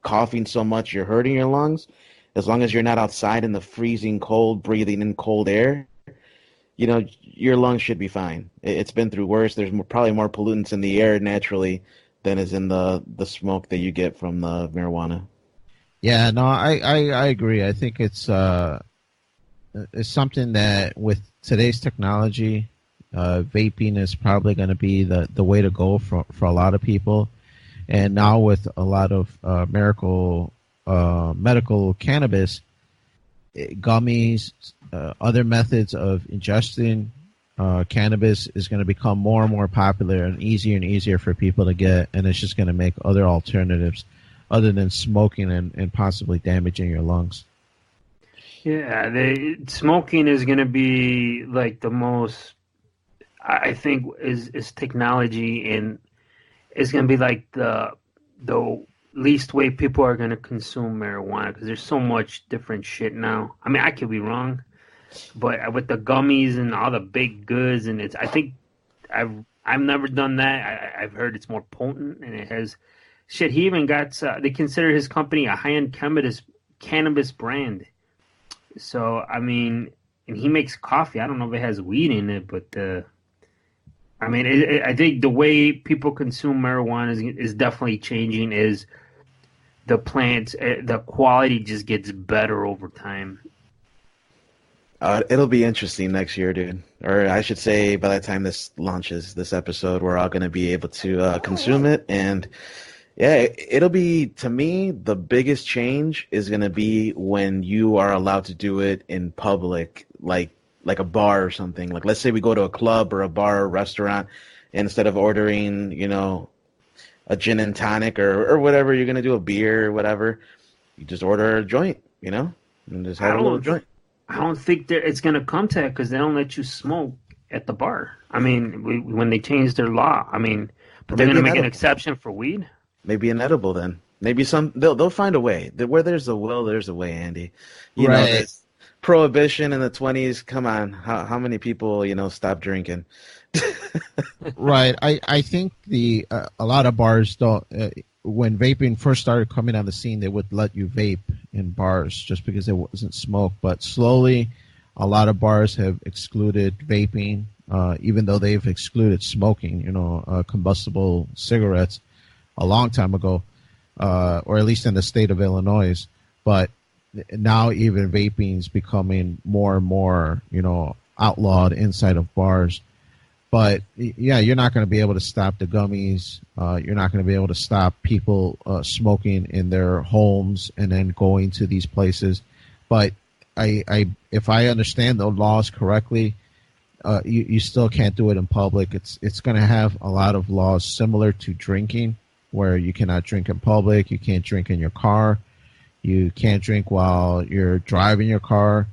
coughing so much you're hurting your lungs, as long as you're not outside in the freezing cold, breathing in cold air, your lungs should be fine. It's been through worse. There's probably more pollutants in the air naturally than is in the smoke that you get from the marijuana. Yeah, no, I agree. I think it's something that with today's technology, vaping is probably going to be the way to go for a lot of people. And now with a lot of medical cannabis, gummies, other methods of ingesting cannabis is going to become more and more popular and easier for people to get, and it's just going to make other alternatives other than smoking and possibly damaging your lungs. Yeah, smoking is going to be like the most, I think, is technology, and it's going to be like the least way people are going to consume marijuana, because there's so much different shit now. I mean, I could be wrong, but with the gummies and all the big goods, and I think I've never done that. I've heard it's more potent, and it has shit. He even got they consider his company a high-end cannabis brand. So I mean, and he makes coffee. I don't know if it has weed in it, but I mean, I think the way people consume marijuana is definitely changing. Is the plants, the quality just gets better over time. It'll be interesting next year, dude. Or I should say, by the time this launches, this episode, we're all going to be able to consume it. And yeah, it'll be, to me, the biggest change is going to be when you are allowed to do it in public, like a bar or something. Like, let's say we go to a club or a bar or restaurant, and instead of ordering, a gin and tonic or whatever you're going to do, a beer or whatever, you just order a joint, and just have a little joint. I don't think it's going to come to that, because they don't let you smoke at the bar. I mean, when they changed their law, I mean, but they're going to make an exception for weed. Maybe an edible then. Maybe they'll find a way. Where there's a will, there's a way, Andy. Right. Prohibition in the 20s. Come on, how many people stopped drinking? Right. I think a lot of bars don't. When vaping first started coming on the scene, they would let you vape in bars just because it wasn't smoke. But slowly, a lot of bars have excluded vaping, even though they've excluded smoking. Combustible cigarettes a long time ago, or at least in the state of Illinois. But now even vaping is becoming more and more, outlawed inside of bars. But yeah, you're not going to be able to stop the gummies. You're not going to be able to stop people smoking in their homes and then going to these places. But if I understand the laws correctly, you still can't do it in public. It's going to have a lot of laws similar to drinking, where you cannot drink in public, you can't drink in your car, you can't drink while you're driving your car,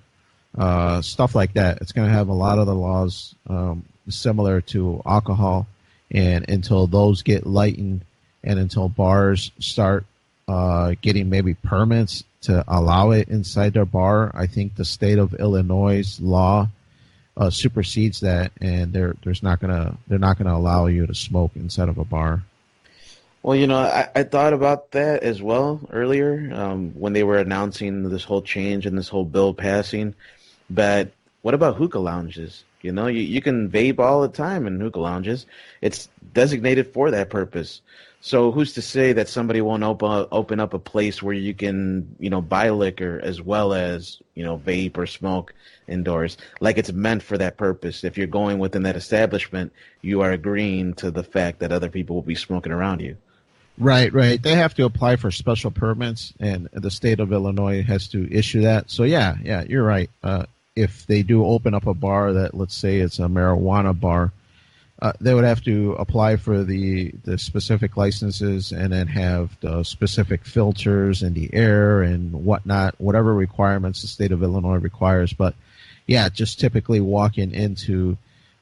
stuff like that. It's going to have a lot of the laws similar to alcohol, and until those get lightened and until bars start getting maybe permits to allow it inside their bar, I think the state of Illinois' law supersedes that, and they're not gonna allow you to smoke inside of a bar. Well, you know, I thought about that as well earlier when they were announcing this whole change and this whole bill passing. But what about hookah lounges? You know, you can vape all the time in hookah lounges. It's designated for that purpose. So who's to say that somebody won't open up a place where you can, you know, buy liquor as well as, you know, vape or smoke indoors, like it's meant for that purpose. If you're going within that establishment, you are agreeing to the fact that other people will be smoking around you. Right. They have to apply for special permits, and the state of Illinois has to issue that. So yeah, you're right. If they do open up a bar that, let's say it's a marijuana bar, they would have to apply for the specific licenses and then have the specific filters in the air and whatnot, whatever requirements the state of Illinois requires. But yeah, just typically walking into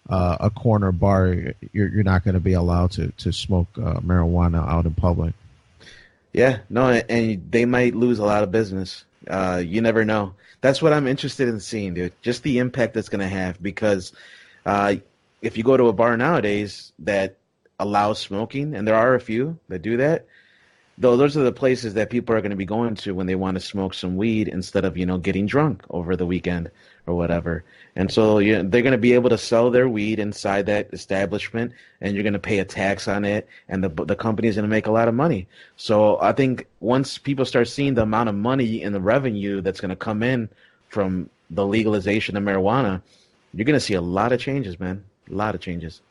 a corner bar, you're not going to be allowed to smoke marijuana out in public. Yeah, no, and they might lose a lot of business. You never know. That's what I'm interested in seeing, dude. Just the impact that's going to have, because if you go to a bar nowadays that allows smoking, and there are a few that do that, though those are the places that people are going to be going to when they want to smoke some weed instead of, you know, getting drunk over the weekend or whatever. And so they're going to be able to sell their weed inside that establishment, and you're going to pay a tax on it, and the company is going to make a lot of money. So I think once people start seeing the amount of money and the revenue that's going to come in from the legalization of marijuana, you're going to see a lot of changes, man. A lot of changes.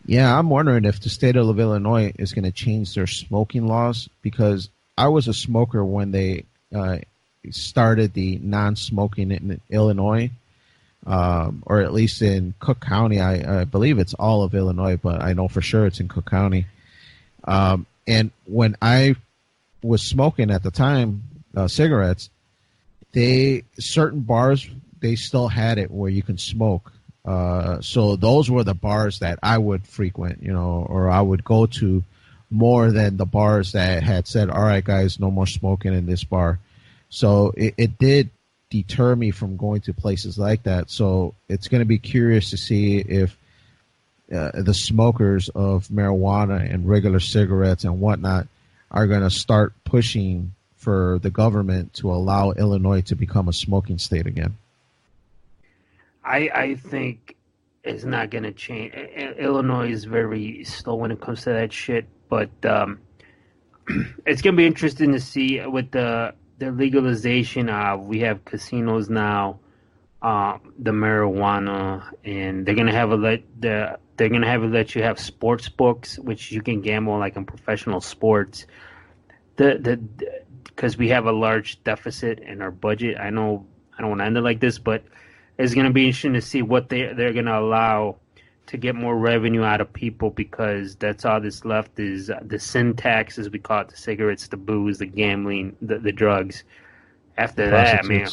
Yeah, I'm wondering if the state of Illinois is going to change their smoking laws, because I was a smoker when they started the non-smoking in Illinois, or at least in Cook County. I believe it's all of Illinois, but I know for sure it's in Cook County. And when I was smoking at the time, cigarettes, certain bars, they still had it where you can smoke. So those were the bars that I would frequent, you know, or I would go to more than the bars that had said, all right, guys, no more smoking in this bar. So it did deter me from going to places like that. So it's going to be curious to see if the smokers of marijuana and regular cigarettes and whatnot are going to start pushing for the government to allow Illinois to become a smoking state again. I think it's not going to change. Illinois is very slow when it comes to that shit, but it's going to be interesting to see with the legalization of, we have casinos now, the marijuana, and they're going to have let you have sports books, which you can gamble like in professional sports. Because we have a large deficit in our budget. I know I don't want to end it like this, but it's going to be interesting to see what they're going to allow to get more revenue out of people, because that's all that's left is the sin tax, as we call it, the cigarettes, the booze, the gambling, the drugs. After that, man,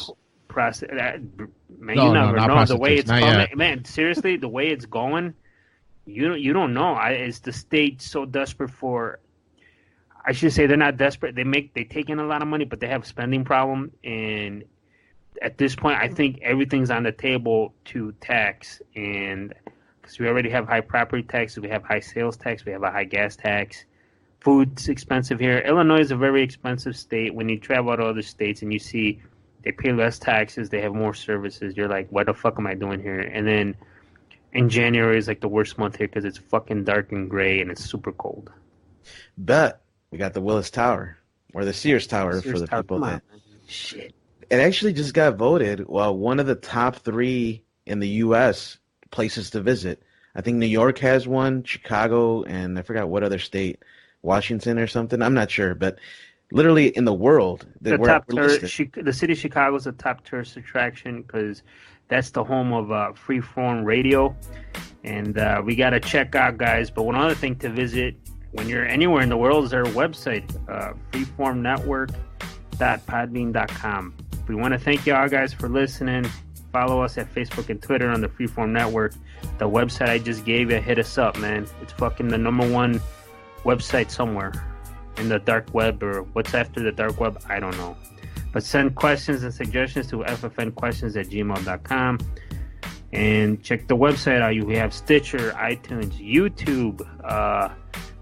you never know the way it's coming. Man, seriously, the way it's going, you don't know. Is the state so desperate for? I should say they're not desperate. They take in a lot of money, but they have a spending problem, and at this point, I think everything's on the table to tax, and because we already have high property taxes, we have high sales tax, we have a high gas tax. Food's expensive here. Illinois is a very expensive state. When you travel to other states and you see they pay less taxes, they have more services, you're like, what the fuck am I doing here? And then in January is like the worst month here because it's fucking dark and gray and it's super cold. But we got the Willis Tower, or the Sears Tower for the people that. Shit. It actually just got voted one of the top 3 in the U.S. places to visit. I think New York has one, Chicago, and I forgot what other state, Washington or something. I'm not sure, but literally in the world, the city of Chicago is a top tourist attraction because that's the home of freeform radio, and we got to check out, guys. But one other thing to visit when you're anywhere in the world, is our website, freeformnetwork.podbean.com. We want to thank y'all guys for listening. Follow us at Facebook and Twitter on the Freeform Network. The website I just gave you, hit us up, man. It's fucking the #1 website somewhere in the dark web, or what's after the dark web, I don't know. But send questions and suggestions to ffnquestions@gmail.com. And check the website out. We have Stitcher, iTunes, YouTube,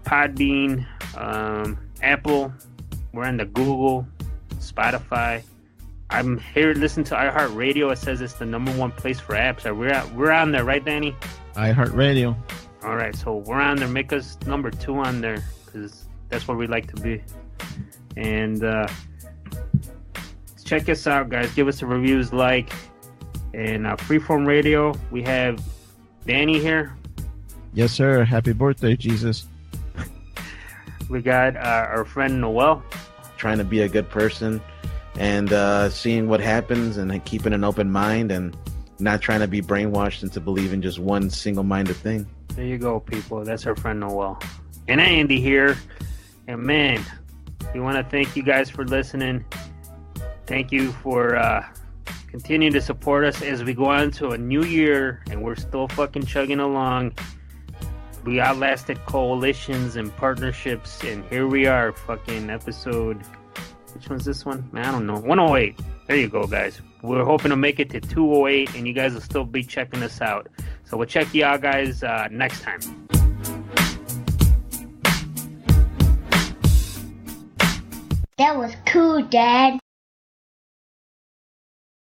Podbean, Apple. We're on the Google, Spotify. I'm here listening to iHeart Radio. It says it's the #1 place for apps. We're on there, right, Danny? iHeart Radio. All right, so we're on there. Make us #2 on there, because that's where we like to be. And check us out, guys. Give us the reviews, like. And Freeform Radio, we have Danny here. Yes, sir. Happy birthday, Jesus. We got our friend Noel. Trying to be a good person and seeing what happens and keeping an open mind and not trying to be brainwashed into believing just one single-minded thing. There you go, people. That's our friend Noel. And Andy here. And man, we want to thank you guys for listening. Thank you for continuing to support us as we go on to a new year, and we're still fucking chugging along. We outlasted coalitions and partnerships, and here we are, fucking episode. Which one's this one? Man, I don't know. 108. There you go, guys. We're hoping to make it to 208, and you guys will still be checking us out. So we'll check you out, guys, next time. That was cool, Dad.